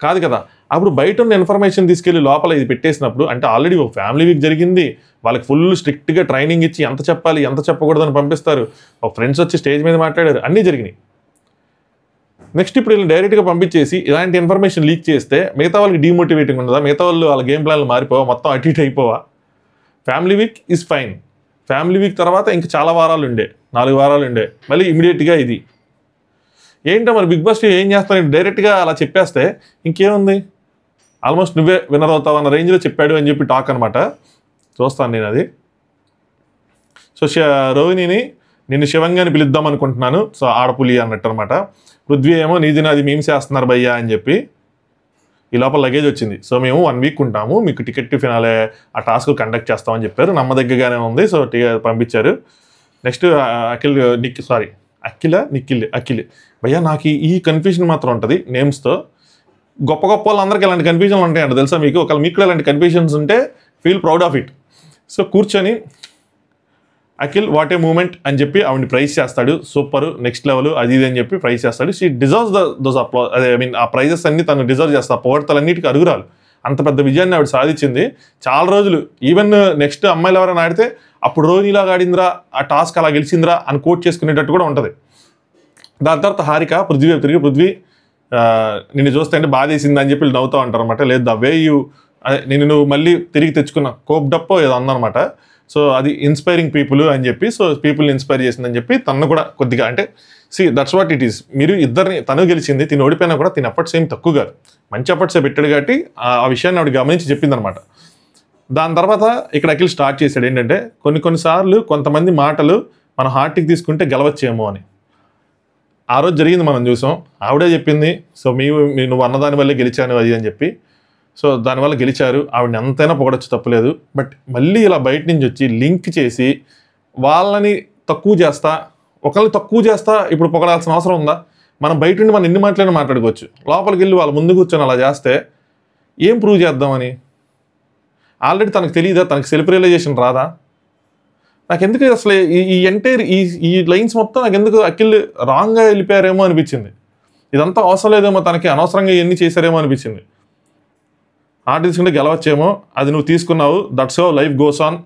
కాదు కదా. అప్పుడు బయట ఉన్న ఇన్ఫర్మేషన్ తీసుకెళ్ళి లోపల ఇది పెట్టేసినప్పుడు, అంటే ఆల్రెడీ ఒక ఫ్యామిలీ వీక్ జరిగింది, వాళ్ళకి ఫుల్ స్ట్రిక్ట్గా ట్రైనింగ్ ఇచ్చి ఎంత చెప్పాలి ఎంత చెప్పకూడదని పంపిస్తారు, ఒక ఫ్రెండ్స్ వచ్చి స్టేజ్ మీద మాట్లాడారు, అన్నీ జరిగినాయి. నెక్స్ట్ ఇప్పుడు వీళ్ళని డైరెక్ట్గా పంపించేసి ఇలాంటి ఇన్ఫర్మేషన్ లీక్ చేస్తే మిగతా వాళ్ళకి డీమోటివేటింగ్ ఉండదా? మిగతా వాళ్ళు వాళ్ళ గేమ్ ప్లాన్లు మారిపోవా, మొత్తం అటు ఇటు అయిపోవా? Family week is fine, family week తర్వాత ఇంకా చాలా వారాలు ఉండే, 4 వారాలు ఉండే, మళ్ళీ ఇమీడియట్గా ఇది ఏంటో మరి బిగ్ బాస్ ఏం చేస్తాను డైరెక్ట్గా అలా చెప్పేస్తే ఇంకేముంది, ఆల్మోస్ట్ నువ్వే విన్నర్ అవుతావు అన్న రేంజ్లో చెప్పాడు అని చెప్పి టాక్ అనమాట. చూస్తాను నేను అది. సో రోహిణిని నిన్ను శివంగాని పిలుద్దాం అనుకుంటున్నాను, సో ఆడపులి అన్నట్టు అనమాట. పృథ్వీ ఏమో నీది నాది మీమ్స్ చేస్తున్నారు భయ్యా అని చెప్పి. ఈ లోపల లగేజ్ వచ్చింది. సో మేము 1 వీక్ ఉంటాము, మీకు టికెట్ టు ఫినాలే ఆ టాస్క్ కండక్ట్ చేస్తామని చెప్పారు. నమ్మదగ్గగానే ఉంది. సో పంపించారు. నెక్స్ట్ అఖిల్ భయ్యా నాకు ఈ కన్ఫ్యూజన్ మాత్రం ఉంటుంది నేమ్స్తో. గొప్ప వాళ్ళందరికీ ఇలాంటి కన్ఫ్యూజన్లు ఉంటాయంట తెలుసా మీకు? ఒకవేళ మీకు ఇలాంటి కన్ఫ్యూజన్స్ ఉంటే feel proud of it. So కూర్చొని అఖిల్ వాట్ ఏ మూమెంట్ అని చెప్పి ఆవిడని ప్రైజ్ చేస్తాడు, సూపర్ నెక్స్ట్ లెవెల్ అది ఇది అని చెప్పి ప్రైజ్ చేస్తాడు. షీ డిజర్వ్స్ దోస్ అప్లాజ్, ఆ ప్రైజెస్ అన్ని తను డిజర్వ్ చేస్తా, పొగడ్తలన్నిటికీ అరుగురాలు. అంత పెద్ద విజయాన్ని ఆవిడ సాధించింది. చాలా రోజులు ఈవెన్ నెక్స్ట్ అమ్మాయిలు ఎవరైనా ఆడితే అప్పుడు రోహిణిలాగా ఆడిందిరా, ఆ టాస్క్ అలా గెలిచిందిరా అని కోట్ చేసుకునేటట్టు కూడా ఉంటుంది. దాని తర్వాత హారిక పృథ్వీ నిన్ను చూస్తే అంటే బాధేసింది అని చెప్పి నవ్వుతూ ఉంటారు అనమాట. లేదు ద వే యూ నేను నువ్వు మళ్ళీ తిరిగి తెచ్చుకున్న కోప్డప్పో ఏదో అందనమాట. సో అది ఇన్స్పైరింగ్ పీపుల్ అని చెప్పి, సో పీపుల్ని ఇన్స్పైర్ చేసిందని చెప్పి తను కూడా కొద్దిగా అంటే దట్స్ వాట్ ఇట్ ఈస్. మీరు ఇద్దరిని తను గెలిచింది, తిని ఓడిపోయినా కూడా తిని ఎఫర్ట్స్ ఏం తక్కువ కాదు, మంచి ఎఫర్ట్సే పెట్టాడు కాబట్టి ఆ విషయాన్ని ఆవిడ గమనించి చెప్పిందనమాట. దాని తర్వాత ఇక్కడ అఖిల్ స్టార్ట్ చేశాడు ఏంటంటే, కొన్నిసార్లు కొంతమంది మాటలు మన హార్ట్కి తీసుకుంటే గెలవచ్చేమో అని. ఆ రోజు జరిగింది మనం చూసాం, ఆవిడే చెప్పింది. సో నువ్వు అన్నదాని వల్లే గెలిచాను అది అని చెప్పి. సో దానివల్ల గెలిచారు, ఆవిడని ఎంతైనా పొగడొచ్చు, తప్పులేదు. బట్ మళ్ళీ ఇలా బయట నుంచి వచ్చి లింక్ చేసి వాళ్ళని తక్కువ చేస్తా, ఒకరిని తక్కువ చేస్తా ఇప్పుడు పొగడాల్సిన అవసరం ఉందా? మనం బయట నుండి మనం ఎన్ని మాటలైనా మాట్లాడుకోవచ్చు, లోపలికి వెళ్ళి వాళ్ళ ముందు కూర్చొని అలా చేస్తే ఏం ప్రూవ్ చేద్దామని? ఆల్రెడీ తనకు తెలియదా, తనకు సెల్ఫ్ రియలైజేషన్ రాదా? నాకు ఎందుకు అసలు ఈ ఎంటైర్ ఈ లైన్స్ మొత్తం నాకు ఎందుకు అఖిల్ రాంగ్గా వెళ్ళిపోయారేమో అనిపించింది. ఇదంతా అవసరం లేదేమో, తనకి అనవసరంగా ఇవన్నీ చేశారేమో అనిపించింది. ఆట తీసుకుంటే గెలవచ్చేమో, అది నువ్వు తీసుకున్నావు, that's how life goes on,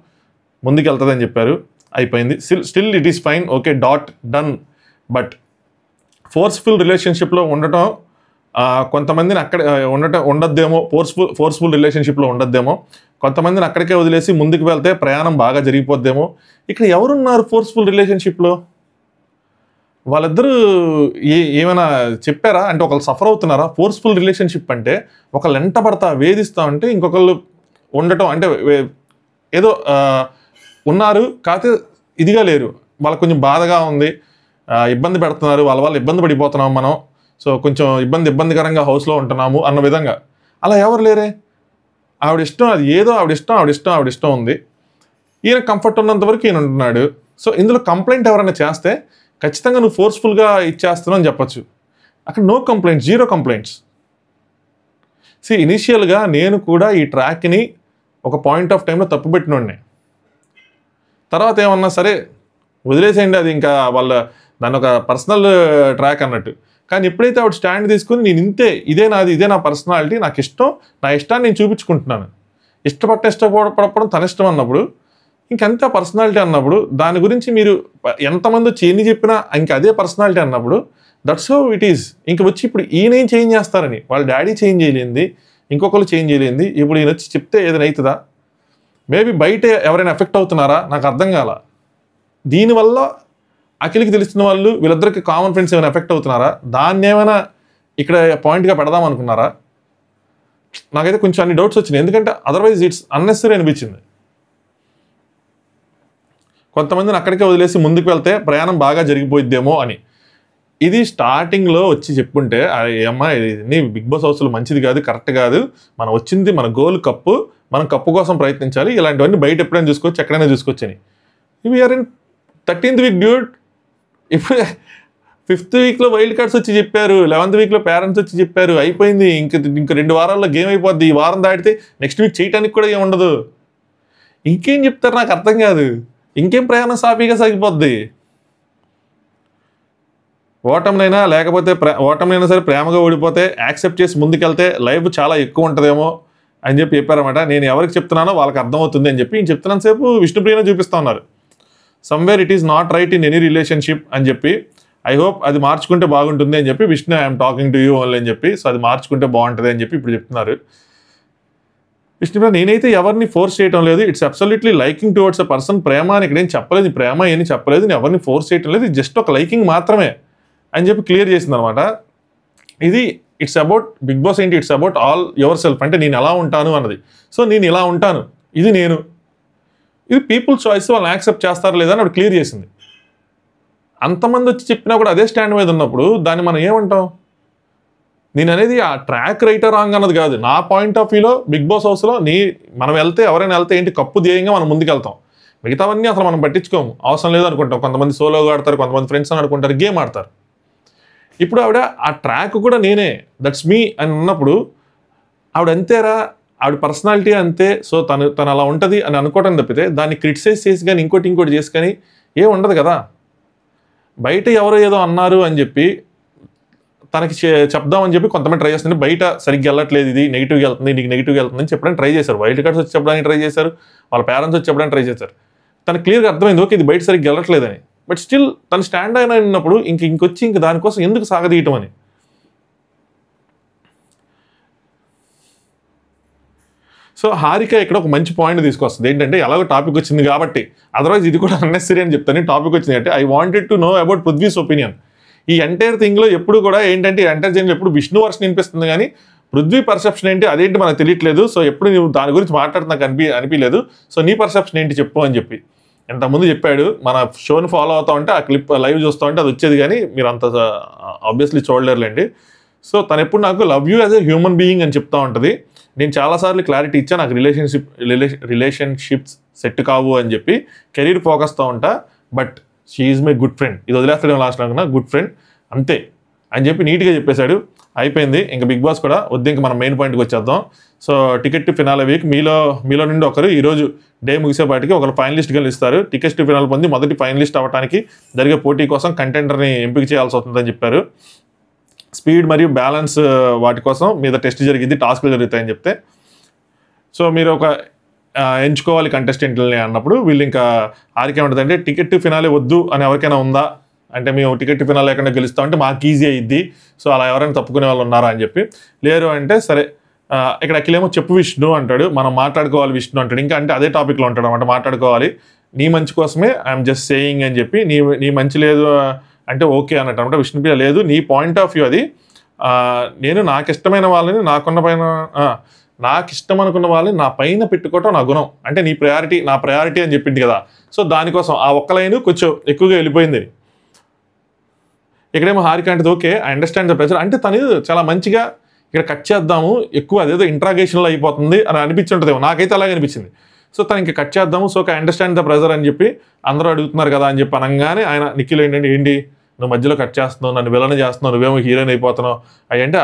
ముందుకు వెళ్తుంది అని చెప్పారు, అయిపోయింది. Still it is fine, okay, dot, done. But forceful రిలేషన్షిప్లో ఉండటం కొంతమందిని అక్కడ ఉండద్దేమో, ఫోర్స్ఫుల్ రిలేషన్షిప్లో ఉండద్దేమో, కొంతమందిని అక్కడికే వదిలేసి ముందుకు వెళ్తే ప్రయాణం బాగా జరిగిపోద్దేమో. ఇక్కడ ఎవరున్నారు ఫోర్స్ఫుల్ రిలేషన్షిప్లో? వాళ్ళిద్దరూ ఏమైనా చెప్పారా? అంటే ఒకళ్ళు సఫర్ అవుతున్నారా? ఫోర్స్ఫుల్ రిలేషన్షిప్ అంటే ఒకళ్ళు ఎంట పడతా వేధిస్తా ఉంటే ఇంకొకళ్ళు ఉండటం, అంటే ఏదో ఉన్నారు కాకపోతే ఇదిగా లేరు, వాళ్ళకి కొంచెం బాధగా ఉంది, ఇబ్బంది పెడుతున్నారు, వాళ్ళ వల్ల ఇబ్బంది పడిపోతున్నాం మనం, సో కొంచెం ఇబ్బందికరంగా హౌస్లో ఉంటున్నాము అన్న విధంగా. అలా ఎవరు లేరే. ఆవిడ ఇష్టం, అది ఏదో ఆవిడ ఇష్టం ఉంది, ఈయన కంఫర్ట్ ఉన్నంత వరకు ఈయన ఉంటున్నాడు. సో ఇందులో కంప్లైంట్ ఎవరైనా చేస్తే ఖచ్చితంగా నువ్వు ఫోర్స్ఫుల్గా ఇచ్చేస్తున్నావు అని చెప్పచ్చు. అక్కడ నో కంప్లైంట్స్, జీరో కంప్లైంట్స్. ఇనీషియల్గా నేను కూడా ఈ ట్రాక్ని ఒక పాయింట్ ఆఫ్ టైంలో తప్పు పెట్టినోడిని. తర్వాత ఏమన్నా సరే వదిలేసేయండి, అది ఇంకా దాని ఒక పర్సనల్ ట్రాక్ అన్నట్టు. కానీ ఎప్పుడైతే ఆవిడ స్టాండ్ తీసుకుని నేను ఇదే నా పర్సనాలిటీ, నాకు ఇష్టం, నా ఇష్టాన్ని నేను చూపించుకుంటున్నాను, ఇష్టపడడం తన ఇష్టం అన్నప్పుడు ఇంకంతే పర్సనాలిటీ అన్నప్పుడు, దాని గురించి మీరు ఎంతమంది వచ్చి ఎన్ని చెప్పినా ఇంక అదే పర్సనాలిటీ అన్నప్పుడు దట్స్ హౌ ఇట్ ఈస్. ఇంక వచ్చి ఇప్పుడు ఈయనేం చేంజ్ చేస్తారని, వాళ్ళ డాడీ చేంజ్ చేయలేంది, ఇంకొకరు చేంజ్ చేయలేంది, ఇప్పుడు ఈయన వచ్చి చెప్తే ఏదైనా అవుతుందా? మేబీ బయట ఎవరైనా ఎఫెక్ట్ అవుతున్నారా? నాకు అర్థం కాల. దీనివల్ల అఖిల్కి తెలిసిన వాళ్ళు వీళ్ళిద్దరికి కామన్ ఫ్రెండ్స్ ఏమైనా ఎఫెక్ట్ అవుతున్నారా? దాన్ని ఏమైనా ఇక్కడ పాయింట్గా పెడదాం అనుకున్నారా? నాకైతే కొంచెం అన్ని డౌట్స్ వచ్చినాయి, ఎందుకంటే అదర్వైజ్ ఇట్స్ అన్నెసరీ అనిపించింది. కొంతమందిని అక్కడికే వదిలేసి ముందుకు వెళ్తే ప్రయాణం బాగా జరిగిపోయిద్దేమో అని. ఇది స్టార్టింగ్లో వచ్చి చెప్పుంటే అమ్మా ఇది బిగ్ బాస్ హౌస్లో మంచిది కాదు, కరెక్ట్ కాదు, మనం వచ్చింది మన గోల్ కప్పు, మనం కప్పు కోసం ప్రయత్నించాలి, ఇలాంటివన్నీ బయట ఎప్పుడైనా చూసుకోవచ్చు, ఎక్కడైనా చూసుకోవచ్చు అని. We're in 13th week dude. ఇప్పుడు 5th వీక్లో వైల్డ్ కార్డ్స్ వచ్చి చెప్పారు, 11th వీక్లో పేరెంట్స్ వచ్చి చెప్పారు, అయిపోయింది. ఇంక 2 వారాల్లో గేమ్ అయిపోద్ది. ఈ వారం దాటితే నెక్స్ట్ వీక్ చేయడానికి కూడా ఏమి ఉండదు. ఇంకేం చెప్తారు నాకు అర్థం కాదు. ఇంకేం ప్రయాణం సాఫీగా సాగిపోద్ది. ఓటమినైనా లేకపోతే ఓటమినైనా సరే ప్రేమగా ఓడిపోతే యాక్సెప్ట్ చేసి ముందుకెళ్తే లైఫ్ చాలా ఎక్కువ ఉంటుందేమో అని చెప్పారన్నమాట. నేను ఎవరికి చెప్తున్నానో వాళ్ళకి అర్థమవుతుంది అని చెప్పి చెప్తున్నాను సేపు విష్ణుప్రియనే చూపిస్తూ ఉన్నారు. Somewhere it is not right in any relationship అని చెప్పి, ఐ హోప్ అది మార్చుకుంటే బాగుంటుంది అని చెప్పి, Vishnu I'm talking to you only అని చెప్పి, సో అది మార్చుకుంటే బాగుంటుంది అని చెప్పి ఇప్పుడు చెప్తున్నారు. విష్ణుప్రియ నేనైతే ఎవరిని ఫోర్స్ చేయడం లేదు, it's absolutely liking towards a person. ప్రేమ అని ఇక్కడ ఏం చెప్పలేదు, ప్రేమ ఏమీ చెప్పలేదు, నేను ఎవరిని ఫోర్స్ చేయడం లేదు, ఇది జస్ట్ ఒక లైకింగ్ మాత్రమే అని చెప్పి క్లియర్ చేసింది అనమాట. ఇది ఇట్స్ అబౌట్ బిగ్ బాస్ ఏంటి, it's about all your self, అంటే నేను ఎలా ఉంటాను అన్నది. సో నేను ఇలా ఉంటాను, ఇది నేను, ఇది పీపుల్ చాయిస్, వాళ్ళని యాక్సెప్ట్ చేస్తారా లేదా అని అప్పుడు క్లియర్ చేసింది. అంతమంది వచ్చి చెప్పినా కూడా అదే స్టాండ్ మీద ఉన్నప్పుడు దాన్ని మనం ఏమంటాం? నేను అనేది ఆ ట్రాక్ రైటర్ రాంగ్ అన్నది కాదు, నా పాయింట్ ఆఫ్ వ్యూలో బిగ్ బాస్ హౌస్లో మనం వెళ్తే ఎవరైనా వెళ్తే ఏంటి కప్పు ధ్యేయంగా మనం ముందుకు వెళ్తాం, మిగతావన్నీ అసలు మనం పట్టించుకోము, అవసరం లేదు అనుకుంటాం. కొంతమంది సోలోగా ఆడతారు, కొంతమంది ఫ్రెండ్స్ అని అనుకుంటారు, గేమ్ ఆడతారు. ఇప్పుడు ఆవిడ ఆ ట్రాక్ కూడా నేనే, దట్స్ మీ అని ఉన్నప్పుడు ఆవిడ అంతేరా, ఆవిడ పర్సనాలిటీ అంతే, సో తను అలా ఉంటుంది అని అనుకోవటం తప్పితే దాన్ని క్రిటిసైజ్ చేసి కానీ ఇంకోటి చేసి కానీ ఏం ఉండదు కదా. బయట ఎవరో ఏదో అన్నారు అని చెప్పి తనకి చెప్దామని చెప్పి కొంతమంది ట్రై చేస్తుంది, బయట సరిగ్గా వెళ్ళట్లేదు, ఇది నెగిటివ్గా వెళ్తుంది, నీకు నెగిటివ్గా వెళ్తుంది అని చెప్పడానికి ట్రై చేశారు. వైల్డ్ కార్డ్స్ వచ్చి చెప్పడానికి ట్రై చేశారు, వాళ్ళ పేరెంట్స్ వచ్చి చెప్పడానికి ట్రై చేశారు. తనకు క్లియర్గా అర్థమైంది, ఓకే ఇది బయట సరిగ్గా వెళ్ళట్లేదని. బట్ స్టిల్ తను స్టాండ్ అయినా ఉన్నప్పుడు ఇంకొచ్చి దానికోసం ఎందుకు సాగదీయటం అని. సో హారిక ఇక్కడ ఒక మంచి పాయింట్ తీసుకొస్తుంది, ఏంటంటే ఎలాగో టాపిక్ వచ్చింది కాబట్టి, అదర్వైజ్ ఇది కూడా అన్నెసరీ అని చెప్తాను. టాపిక్ వచ్చింది అంటే I wanted to know about Prithvi's opinion. ఈ ఎంటైర్ థింగ్లో ఎప్పుడు కూడా ఏంటంటే ఎంటైర్ జైన్లో ఎప్పుడు విష్ణు వర్షన్ వినిపిస్తుంది కానీ పృథ్వీ పర్సెప్షన్ ఏంటి అదేంటి మనకు తెలియట్లేదు. సో ఎప్పుడు నువ్వు దాని గురించి మాట్లాడుతున్నా అనిపించలేదు, సో నీ పర్సెప్షన్ ఏంటి చెప్పు అని చెప్పి ఇంతకుముందు చెప్పాడు. మన షోని ఫాలో అవుతా ఉంటే ఆ క్లిప్ లైవ్ చూస్తూ ఉంటే అది వచ్చేది, కానీ మీరు అంత ఆబ్వియస్లీ చూడలేరులేండి. సో తను ఎప్పుడు నాకు love you as a human being అని చెప్తా ఉంటుంది. నేను చాలాసార్లు క్లారిటీ ఇచ్చా, నాకు రిలేషన్షిప్స్ సెట్ కావు అని చెప్పి కెరీర్ ఫోకస్తో ఉంటా. But she is my good friend, ఇది వదిలేస్తాడేమో లాస్ట్ అనుకున్నా, గుడ్ ఫ్రెండ్ అంతే అని చెప్పి నీట్గా చెప్పేశాడు. అయిపోయింది. ఇంకా బిగ్ బాస్ కూడా వద్దు, ఇంకా మనం మెయిన్ పాయింట్కి వచ్చేద్దాం. So ticket to finale week మీలో నుండి ఒకరు ఈరోజు డే ముగిసేపాటికి ఒకరు ఫైనలిస్ట్గా ఇస్తారు. టికెట్ టు ఫినాల్ పొంది మొదటి ఫైనలిస్ట్ అవ్వడానికి జరిగే పోటీ కోసం కంటెండర్ని ఎంపిక చేయాల్సి అవుతుందని చెప్పారు. స్పీడ్ మరియు బ్యాలెన్స్ వాటి కోసం మీద టెస్ట్ జరిగింది, టాస్క్లు జరుగుతాయని చెప్తే, సో మీరు ఒక ఎంచుకోవాలి కంటెస్టెంట్లని అన్నప్పుడు వీళ్ళు ఇంకా ఆరికేమంటుందంటే టికెట్ టు ఫినాలే వద్దు అని ఎవరికైనా ఉందా అంటే, మేము టికెట్ టు ఫినాలే లేకుండా గెలుస్తామంటే మాకు ఈజీ అయ్యిద్ది, సో అలా ఎవరైనా తప్పుకునే వాళ్ళు ఉన్నారా అని చెప్పి. లేరు అంటే సరే. ఇక్కడ అఖిలేమో చెప్పు విష్ణు అంటాడు, మనం మాట్లాడుకోవాలి విష్ణు అంటాడు. ఇంకా అంటే అదే టాపిక్లో ఉంటాడు అనమాట, మాట్లాడుకోవాలి నీ మంచి కోసమే ఐఎమ్ జస్ట్ సేయింగ్ అని చెప్పి, నీ మంచి లేదు అంటే ఓకే అన్నట్టు అనమాట. విష్ణుప్రియ లేదు, నీ పాయింట్ ఆఫ్ వ్యూ అది, నేను నాకు ఇష్టమైన వాళ్ళని నాకు ఇష్టం అనుకున్న వాళ్ళని నా పైన పెట్టుకోవటం నా గుణం, అంటే నీ ప్రయారిటీ నా ప్రయారిటీ అని చెప్పింది కదా. సో దానికోసం ఆ ఒక్క లైన్ కొంచెం ఎక్కువగా వెళ్ళిపోయింది. ఇక్కడేమో హారిక అంటే okay I understand the pressure, అంటే తను చాలా మంచిగా ఇక్కడ కట్ చేద్దాము, ఎక్కువ అదేదో ఇంట్రాగేషన్లో అయిపోతుంది అని అనిపించుంటుందేమో, నాకైతే అలాగే అనిపించింది. సో తను ఇంకా కట్ చేద్దాము, so I understand the pressure అని చెప్పి అందరూ అడుగుతున్నారు కదా అని చెప్పి అనగానే ఆయన నిఖిల్ ఏంటి నువ్వు మధ్యలో కట్ చేస్తున్నావు, నన్ను విలన్ చేస్తున్నావు, నువ్వేమో హీరోయిన్ అయిపోతున్నావు అవి అంటే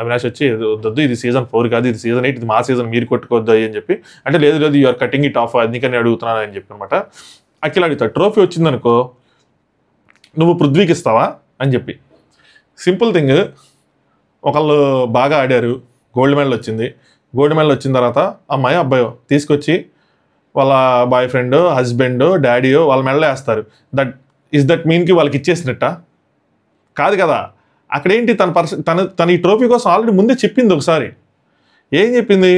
అవినాష్ వచ్చి వద్దు, ఇది సీజన్ 4 కాదు, ఇది సీజన్ 8, ఇది మా సీజన్, మీరు కొట్టుకోవద్దు అని చెప్పి అంటే, లేదు you are cutting it off అందుకని అడుగుతున్నాను అని చెప్పి అనమాట. అఖిల్ అడుగుతాడు, ట్రోఫీ వచ్చిందనుకో నువ్వు పృథ్వీకి ఇస్తావా అని చెప్పి. సింపుల్ థింగ్, ఒకళ్ళు బాగా ఆడారు, గోల్డ్ మెడల్ వచ్చింది, గోల్డ్ మెడల్ వచ్చిన తర్వాత అమ్మాయి అబ్బాయో తీసుకొచ్చి వాళ్ళ బాయ్ ఫ్రెండ్ హస్బెండ్ డాడీయో వాళ్ళ మెడలో వేస్తారు. దట్ మీన్కి వాళ్ళకి ఇచ్చేసినట్ట కాదు కదా. అక్కడేంటి తన ఈ ట్రోఫీ కోసం ఆల్రెడీ ముందే చెప్పింది ఒకసారి. ఏం చెప్పింది?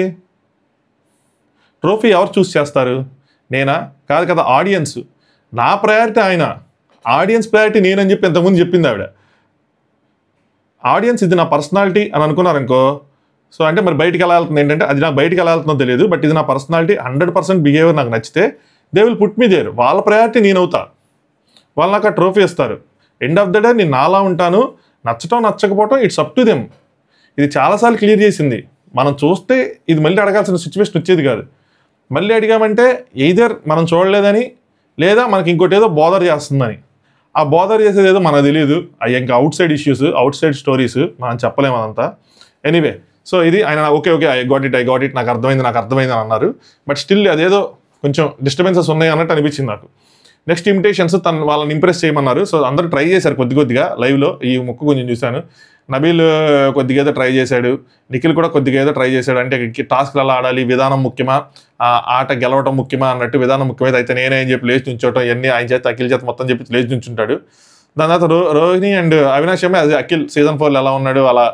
ట్రోఫీ ఎవరు చూస్ చేస్తారు, నేనా? కాదు కదా, ఆడియన్స్. నా ప్రయారిటీ ఆయన, ఆడియన్స్ ప్రయారిటీ నేనని చెప్పి ఇంతకుముందు చెప్పింది ఆవిడ. ఆడియన్స్ ఇది నా పర్సనాలిటీ అని అనుకున్నారనుకో, సో అంటే మరి బయటికి ఎలా వెళ్తుంది ఏంటంటే, అది నాకు బయటికి ఎలా వెళ్తుందో తెలియదు, బట్ ఇది నా పర్సనాలిటీ, 100% బిహేవియర్ నాకు నచ్చితే they will put me there, వాళ్ళ ప్రయారిటీ నేను అవుతా, వాళ్ళు నాకు ఆ ట్రోఫీ ఇస్తారు. ఎండ్ ఆఫ్ ద డే నేను నాలా ఉంటాను, నచ్చటం నచ్చకపోవటం ఇట్స్ అప్ టు దెమ్. ఇది చాలాసార్లు క్లియర్ చేసింది. మనం చూస్తే ఇది మళ్ళీ అడగాల్సిన సిచ్యువేషన్ వచ్చేది కాదు. మళ్ళీ అడిగామంటే ఎయిదర్ మనం చూడలేదని, లేదా మనకి ఇంకోటి ఏదో బోదర్ చేస్తుందని. ఆ బోదర్ చేసేది ఏదో మనకు తెలియదు, అవి ఇంకా out side issues, out side stories, మనం చెప్పలేము అదంతా. ఎనీవే, సో ఇది ఆయన ఓకే ఐ గాట్ ఇట్ నాకు అర్థమైంది అని అన్నారు. బట్ స్టిల్ అదేదో కొంచెం డిస్టర్బెన్సెస్ ఉన్నాయి అన్నట్టు అనిపించింది నాకు. నెక్స్ట్ ఇమిటేషన్స్ వాళ్ళని ఇంప్రెస్ చేయమన్నారు. సో అందరూ ట్రై చేశారు కొద్దిగా లైవ్లో, ఈ ముక్కు కొంచెం చూశాను. నబీల్ కొద్దిగా ఏదో ట్రై చేశాడు, నిఖిల్ కూడా కొద్దిగా ఏదో ట్రై చేశాడు. అంటే టాస్క్లు ఎలా ఆడాలి, విధానం ముఖ్యమా, ఆట గెలవటం ముఖ్యమా అన్నట్టు, విధానం ముఖ్యమైతే అయితే నేనే అని చెప్పి లేచి నుంచోవటం, ఇవన్నీ ఆయన చేత అఖిల్ చేత మొత్తం చెప్పి లేచి నుంచుంటాడు. దాని తర్వాత రోహిణి అండ్ అవినాష్ ఏమో అది అఖిల్ సీజన్ 4 ఎలా ఉన్నాడు అలా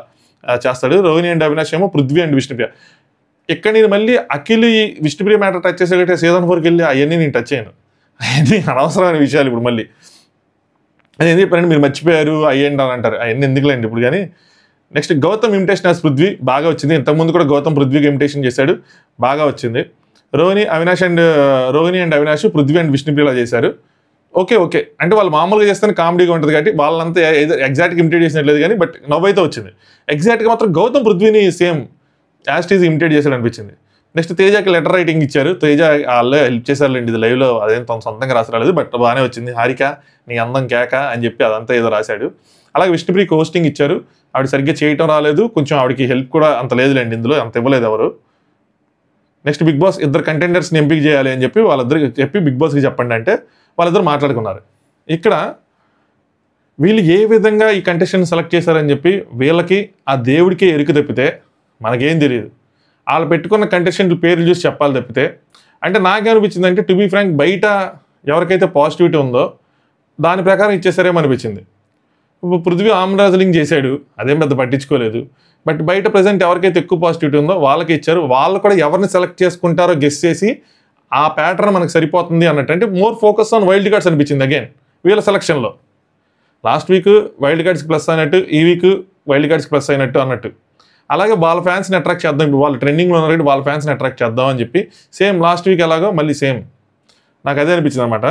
చేస్తాడు. రోహిణి అండ్ అవినాష్ ఏమో పృథ్వీ అండ్ విష్ణుప్రియ. ఇక్కడ నేను మళ్ళీ అఖిల్ ఈ విష్ణుప్రియ మ్యాటర్ టచ్ చేసేటట్టే సీజన్ 4కి వెళ్ళి అవన్నీ నేను టచ్ చేయను, అవన్నీ అనవసరమైన విషయాలు. ఇప్పుడు మళ్ళీ అది ఏం చెప్పారంటే మీరు మర్చిపోయారు అయ్యండి అని అంటారు, అవన్నీ ఎందుకులేండి ఇప్పుడు. కానీ next Gautam imitation as Prithvi బాగా వచ్చింది. ఇంతకుముందు కూడా గౌతమ్ పృథ్వీకి ఇమిటేషన్ చేశాడు, బాగా వచ్చింది. రోహిణి అండ్ అవినాష్ పృథ్వీ అండ్ విష్ణుప్రియలా చేశారు. ఓకే అంటే వాళ్ళు మామూలుగా చేస్తే కామెడీగా ఉంటుంది కాబట్టి వాళ్ళంతా ఎగ్జాక్ట్గా ఇమిటేట్ చేసినట్లేదు, కానీ బట్ నవ్వైతే వచ్చింది. ఎగ్జాక్ట్గా మాత్రం గౌతమ్ పృథ్వీని సేమ్ యాజ్ టీజ్ ఇమిటేట్ చేశాడు అనిపించింది. నెక్స్ట్ తేజకి లెటర్ రైటింగ్ ఇచ్చారు, తేజ వాళ్ళే హెల్ప్ చేశారులేండి, ఇది లైవ్లో అదేం తను సొంతంగా రాసరాలేదు, బట్ బాగానే వచ్చింది. హారిక నీ అందం కేక అని చెప్పి అదంతా ఏదో రాశాడు. అలాగే విష్ణుప్రియకి హోస్టింగ్ ఇచ్చారు, ఆవిడ సరిగ్గా చేయటం రాలేదు, కొంచెం ఆవిడకి హెల్ప్ కూడా అంత లేదులేండి, ఇందులో అంత ఇవ్వలేదు ఎవరు. నెక్స్ట్ బిగ్ బాస్ ఇద్దరు కంటెండర్స్ని ఎంపిక చేయాలి అని చెప్పి వాళ్ళిద్దరికి చెప్పి బిగ్ బాస్కి చెప్పండి అంటే వాళ్ళిద్దరు మాట్లాడుకున్నారు. ఇక్కడ వీళ్ళు ఏ విధంగా ఈ కంటెస్టెంట్ సెలెక్ట్ చేశారని చెప్పి వీళ్ళకి ఆ దేవుడికే ఎరుకు తప్పితే మనకేం తెలియదు. వాళ్ళు పెట్టుకున్న కంటెస్టెంట్ల పేర్లు చూసి చెప్పాలి తప్పితే, అంటే నాకేమనిపించింది అంటే టు బీ ఫ్రాంక్ బయట ఎవరికైతే పాజిటివిటీ ఉందో దాని ప్రకారం ఇచ్చేసారేమో అనిపించింది. ఇప్పుడు పృథ్వీ ఆమ్రాజలింగ్ చేశాడు, అదేం పెద్ద పట్టించుకోలేదు. బట్ బయట ప్రజెంట్ ఎవరికైతే ఎక్కువ పాజిటివిటీ ఉందో వాళ్ళకి ఇచ్చారు. వాళ్ళు కూడా ఎవరిని సెలెక్ట్ చేసుకుంటారో గెస్ చేసి ఆ ప్యాటర్న్ మనకు సరిపోతుంది అన్నట్టు, అంటే more focus on wild cards అనిపించింది అగైన్ వీళ్ళ సెలక్షన్లో. లాస్ట్ వీక్ వైల్డ్ కార్డ్స్కి ప్లస్ అయినట్టు, ఈ వీక్ వైల్డ్ కార్డ్స్కి ప్లస్ అయినట్టు అన్నట్టు. అలాగే వాళ్ళ ఫ్యాన్స్ని అట్రాక్ట్ చేద్దాం, ఇప్పుడు వాళ్ళు ట్రెండింగ్లో ఉన్నారు వాళ్ళ ఫ్యాన్స్ని అట్రాక్ట్ చేద్దాం అని చెప్పి సేమ్ లాస్ట్ వీక్ ఎలాగో మళ్ళీ సేమ్ నాకు అదే అనిపించింది అనమాట.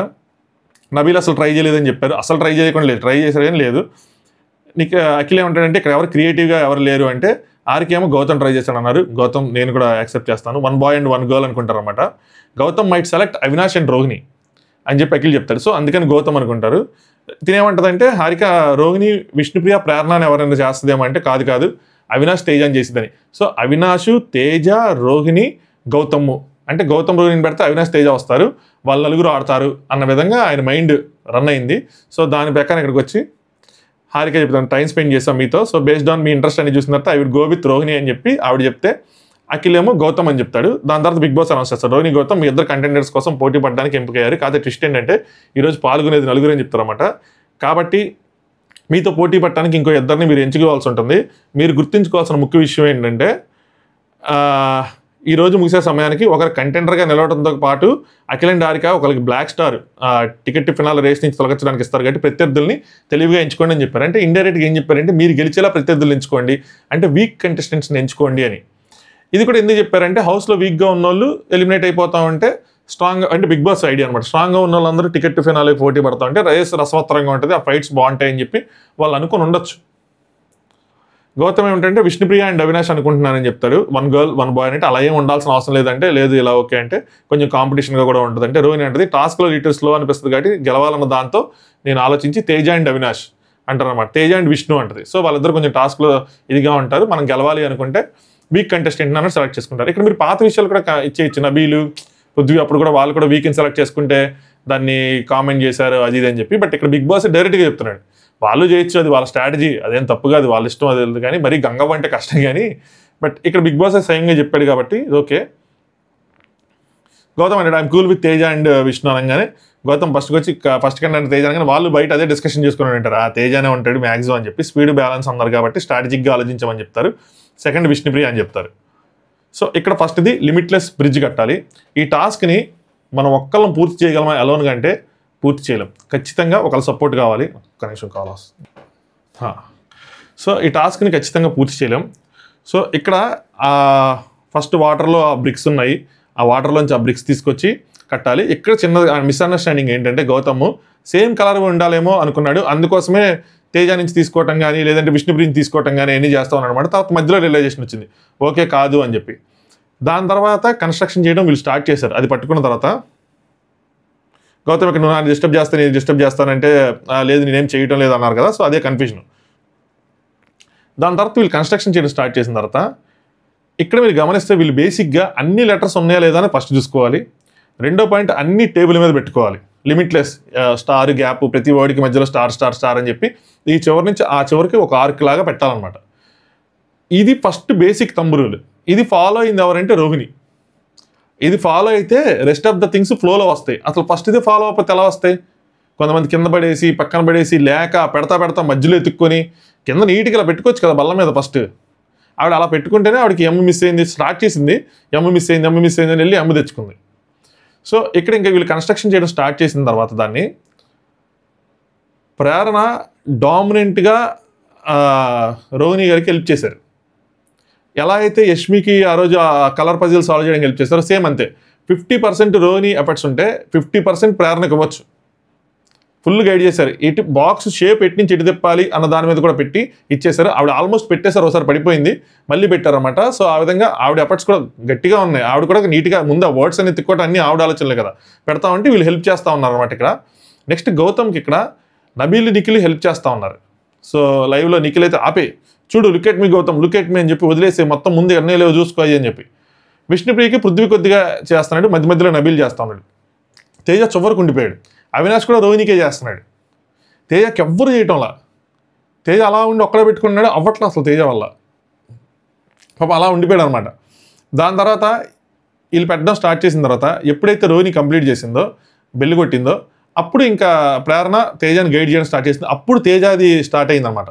నబీల్ అసలు ట్రై చేయలేదని చెప్పారు, అసలు ట్రై చేయకుండా లేదు, ట్రై చేశారు కానీ లేదు. నీకు అఖిల్ ఏమంటాడంటే ఇక్కడ ఎవరు క్రియేటివ్గా ఎవరు లేరు అంటే ఆర్కేమో గౌతమ్ ట్రై చేశాడు అన్నారు. గౌతమ్ నేను కూడా యాక్సెప్ట్ చేస్తాను, 1 బాయ్ అండ్ 1 గర్ల్ అనుకుంటారు అనమాట. Gautam might select Avinash and Rohini అని చెప్పి అఖిల్ చెప్తాడు. సో అందుకని గౌతమ్ అనుకుంటారు. తినేమంటదంటే హారిక రోహిణి విష్ణుప్రియ ప్రేరణ ఎవరైనా చేస్తుందేమో అంటే కాదు అవినాష్ తేజ అని చేసిందని. సో అవినాష్ తేజ రోహిణి గౌతమ్ అంటే గౌతమ్ రోహిణిని పెడితే అవినాష్ తేజ వస్తారు, వాళ్ళు నలుగురు ఆడతారు అన్న విధంగా ఆయన మైండ్ రన్ అయింది. సో దాని ప్రకారం ఇక్కడికి వచ్చి హారిక చెప్తాను టైం స్పెండ్ చేస్తాం మీతో, so based on me interest అని చూసిన తర్వాత I will go with Rohini అని చెప్పి ఆవిడ చెప్తే అఖిల్ ఏమో గౌతమ్ అని చెప్తాడు. దాని తర్వాత బిగ్ బాస్ అనౌన్స్ చేస్తాడు రోహిణి గౌతమ్ మీ ఇద్దరు కంటెండర్స్ కోసం పోటీ పడడానికి ఎంపికయ్యారు. కాకపోతే ట్విస్ట్ ఏంటంటే ఈరోజు పాల్గొనేది నలుగురు అని చెప్తారన్నమాట. కాబట్టి మీతో పోటీ పడటానికి ఇంకో ఇద్దరిని మీరు ఎంచుకోవాల్సి ఉంటుంది. మీరు గుర్తుంచుకోవాల్సిన ముఖ్య విషయం ఏంటంటే ఈ రోజు ముగిసే సమయానికి ఒకరు కంటెండర్గా నిలవడంతో పాటు అఖిల్ అండ్ హారిక ఒకరికి black star ticket finale race నుంచి తొలగించడానికి ఇస్తారు. కాబట్టి ప్రత్యర్థుల్ని తెలివిగా ఎంచుకోండి అని చెప్పారు. అంటే ఇండైరెక్ట్గా ఏం చెప్పారంటే మీరు గెలిచేలా ప్రత్యర్థులు ఎంచుకోండి, అంటే వీక్ కంటెస్టెంట్స్ని ఎంచుకోండి అని. ఇది కూడా ఎందుకు చెప్పారంటే హౌస్లో వీక్గా ఉన్న వాళ్ళు ఎలిమినేట్ అయిపోతా ఉంటే స్ట్రాంగ్ అంటే బిగ్ బాస్ ఐడియా అనమాట. స్ట్రాంగ్గా ఉన్న వాళ్ళందరూ టికెట్ ఫినాల్ పోటీ పడతా ఉంటే రేస్ రసవత్తరంగా ఉంటుంది, ఆ ఫైట్స్ బాగుంటాయని చెప్పి వాళ్ళు అనుకుని ఉండొచ్చు. గౌతమ్ ఏమిటంటే విష్ణుప్రియ అండ్ అవినాష్ అనుకుంటున్నానని చెప్తాడు. 1 గర్ల్ 1 బాయ్ అంటే అలా ఏం ఉండాల్సిన అవసరం లేదంటే లేదు ఇలా ఓకే అంటే కొంచెం కాంపిటీషన్గా కూడా ఉంటుంది. అంటే రోహిణి అంటే టాస్క్లో లీటర్ స్లో అనిపిస్తుంది కాబట్టి గెలవాలన్న దాంతో నేను ఆలోచించి తేజ అండ్ అవినాష్ అంటారు అనమాట. తేజ అండ్ విష్ణు అంటది. సో వాళ్ళిద్దరు కొంచెం టాస్క్లో ఇదిగా ఉంటారు, మనం గెలవాలి అనుకుంటే వీక్ కంటెస్టెంట్ అన్నట్టు సెలెక్ట్ చేసుకుంటారు. ఇక్కడ మీరు పాత విషయాలు కూడా ఇచ్చేయచ్చు. నబీలు పృథ్వీ అప్పుడు కూడా వాళ్ళు కూడా వీకెండ్ సెలెక్ట్ చేసుకుంటే దాన్ని కామెంట్ చేశారు అది ఇది అని చెప్పి. బట్ ఇక్కడ బిగ్ బాస్ డైరెక్ట్గా చెప్తున్నాడు వాళ్ళు చేయొచ్చు, అది వాళ్ళ స్ట్రాటజీ, అదేం తప్పు కాదు, వాళ్ళ ఇష్టం అది లేదు. కానీ మరీ గంగవ్వ అంటే కష్టం. కానీ బట్ ఇక్కడ బిగ్ బాస్ స్వయంగా చెప్పాడు కాబట్టి ఇది ఓకే. గౌతమ్ అంటే I'm cool with Teja and Vishnu అనగానే గౌతమ్ ఫస్ట్ కంటే తేజ అనగానే వాళ్ళు బయట అదే డిస్కషన్ చేసుకుని ఉంటారు. ఆ తేజనే ఉంటాడు మ్యాక్సిమం అని చెప్పి స్పీడ్ బ్యాలెన్స్ అన్నారు కాబట్టి స్ట్రాటజిక్గా ఆలోచించమని చెప్తారు. సెకండ్ విష్ణుప్రియ అని చెప్తారు. సో ఇక్కడ ఫస్ట్ది లిమిట్లెస్ బ్రిడ్జ్ కట్టాలి. ఈ టాస్క్ని మనం ఒక్కళ్ళం పూర్తి చేయగలమా అలోన్గా అంటే పూర్తి చేయలేం, ఖచ్చితంగా ఒకళ్ళ సపోర్ట్ కావాలి. ఒక్క నిమిషం కాల్ వస్తుంది. సో ఈ టాస్క్ని ఖచ్చితంగా పూర్తి చేయలేం. సో ఇక్కడ ఫస్ట్ వాటర్లో ఆ బ్రిక్స్ ఉన్నాయి, ఆ వాటర్లోంచి ఆ బ్రిక్స్ తీసుకొచ్చి కట్టాలి. ఇక్కడ చిన్న మిస్అండర్స్టాండింగ్ ఏంటంటే గౌతమ్ సేమ్ కలర్ ఉండాలేమో అనుకున్నాడు, అందుకోసమే తేజ నుంచి తీసుకోవటం కానీ లేదంటే విష్ణుప్రియ నుంచి తీసుకోవటం కానీ అన్నీ చేస్తా ఉన్నాడు అనమాట. తర్వాత మధ్యలో రియలైజేషన్ వచ్చింది ఓకే కాదు అని చెప్పి. దాని తర్వాత కన్స్ట్రక్షన్ చేయడం వీళ్ళు స్టార్ట్ చేశారు. అది పట్టుకున్న తర్వాత గౌతమ్ ఇక్కడ నువ్వు నాకు డిస్టర్బ్ చేస్తానంటే లేదు నేనేం చేయటం లేదు అన్నారు కదా. సో అదే కన్ఫ్యూజన్. దాని తర్వాత వీళ్ళు కన్స్ట్రక్షన్ చేయడం స్టార్ట్ చేసిన తర్వాత ఇక్కడ మీరు గమనిస్తే వీళ్ళు బేసిక్గా అన్ని లెటర్స్ ఉన్నాయా లేదా అని ఫస్ట్ చూసుకోవాలి. రెండో పాయింట్ అన్ని టేబుల్ మీద పెట్టుకోవాలి. లిమిట్లెస్ స్టార్ గ్యాప్ ప్రతి వర్డ్కి మధ్యలో స్టార్ అని చెప్పి ఈ చివరి నుంచి ఆ చివరికి ఒక ఆర్క్ లాగా పెట్టాలన్నమాట. ఇది ఫస్ట్ బేసిక్ తంబు రూల్. ఇది ఫాలో అయింది ఎవరంటే రోహిణి. ఇది ఫాలో అయితే రెస్ట్ ఆఫ్ ద థింగ్స్ ఫ్లోలో వస్తాయి. అసలు ఫస్ట్ ఇది ఫాలో అవ్వకపోతే ఎలా వస్తాయి? కొంతమంది కింద పడేసి పక్కన పడేసి లేక పెడతా మధ్యలో ఎత్తుక్కొని కింద నీట్గా ఇలా పెట్టుకోవచ్చు కదా బల్ల మీద. ఫస్ట్ ఆవిడ అలా పెట్టుకుంటేనే ఆవిడకి ఎమ్ము మిస్ అయింది స్టార్ట్ చేసింది, ఎమ్ము మిస్ అయింది అని వెళ్ళి ఎమ్ము తెచ్చుకుంది. సో ఇక్కడ ఇంకా వీళ్ళు కన్స్ట్రక్షన్ చేయడం స్టార్ట్ చేసిన తర్వాత దాన్ని ప్రేరణ డామినెంట్గా రోహిణి గారికి హెల్ప్ చేశారు. ఎలా అయితే యష్మికి ఆ రోజు ఆ కలర్ పజిల్ సాల్వ్ చేయడానికి హెల్ప్ చేస్తారో సేమ్ అంతే 50% రోహిణి ఎఫర్ట్స్ ఉంటే 50% ప్రేరణకు ఇవ్వచ్చు. ఫుల్ గైడ్ చేశారు. ఇటు బాక్స్ షేప్ ఎటు నుంచి ఎటు తిప్పాలి అన్న దాని మీద కూడా పెట్టి ఇచ్చేశారు. ఆవిడ ఆల్మోస్ట్ పెట్టేశారు, ఒకసారి పడిపోయింది మళ్ళీ పెట్టారన్నమాట. సో ఆ విధంగా ఆవిడ ఎఫర్ట్స్ కూడా గట్టిగా ఉన్నాయి. ఆవిడ కూడా నీట్గా ముందు ఆ వర్డ్స్ అన్ని తిక్కోవడం అన్ని ఆవిడ ఆలోచనలే కదా పెడతా ఉంటే వీళ్ళు హెల్ప్ చేస్తూ ఉన్నారు అనమాట. ఇక్కడ నెక్స్ట్ గౌతమ్కి ఇక్కడ నబీల్ నిఖిల్ హెల్ప్ చేస్తూ ఉన్నారు. సో లైవ్లో నిఖిల్ అయితే ఆపే చూడు లుకెట్ మీ గౌతమ్ లుకెట్ మీ అని చెప్పి వదిలేసి మొత్తం ముందు అన్నీ లేవు చూసుకోవాలి అని చెప్పి. విష్ణుప్రియకి పృథ్వీ కొద్దిగా చేస్తున్నాడు, మధ్యలో నబీల్ చేస్తా ఉన్నాడు. తేజ చివరికి ఉండిపోయాడు. అవినాష్ కూడా రోహిణికే చేస్తున్నాడు. తేజకి ఎవ్వరు చేయటంలా. తేజ అలా ఉండి ఒక్కడే పెట్టుకున్నాడు, అవ్వట్లా అసలు తేజ వల్ల. పాప అలా ఉండిపోయాడు అనమాట. దాని తర్వాత వీళ్ళు పెట్టడం స్టార్ట్ చేసిన తర్వాత ఎప్పుడైతే రోహిణి కంప్లీట్ చేసిందో బెల్లు కొట్టిందో అప్పుడు ఇంకా ప్రేరణ తేజని గైడ్ చేయడం స్టార్ట్ చేసింది. అప్పుడు తేజది స్టార్ట్ అయిందనమాట.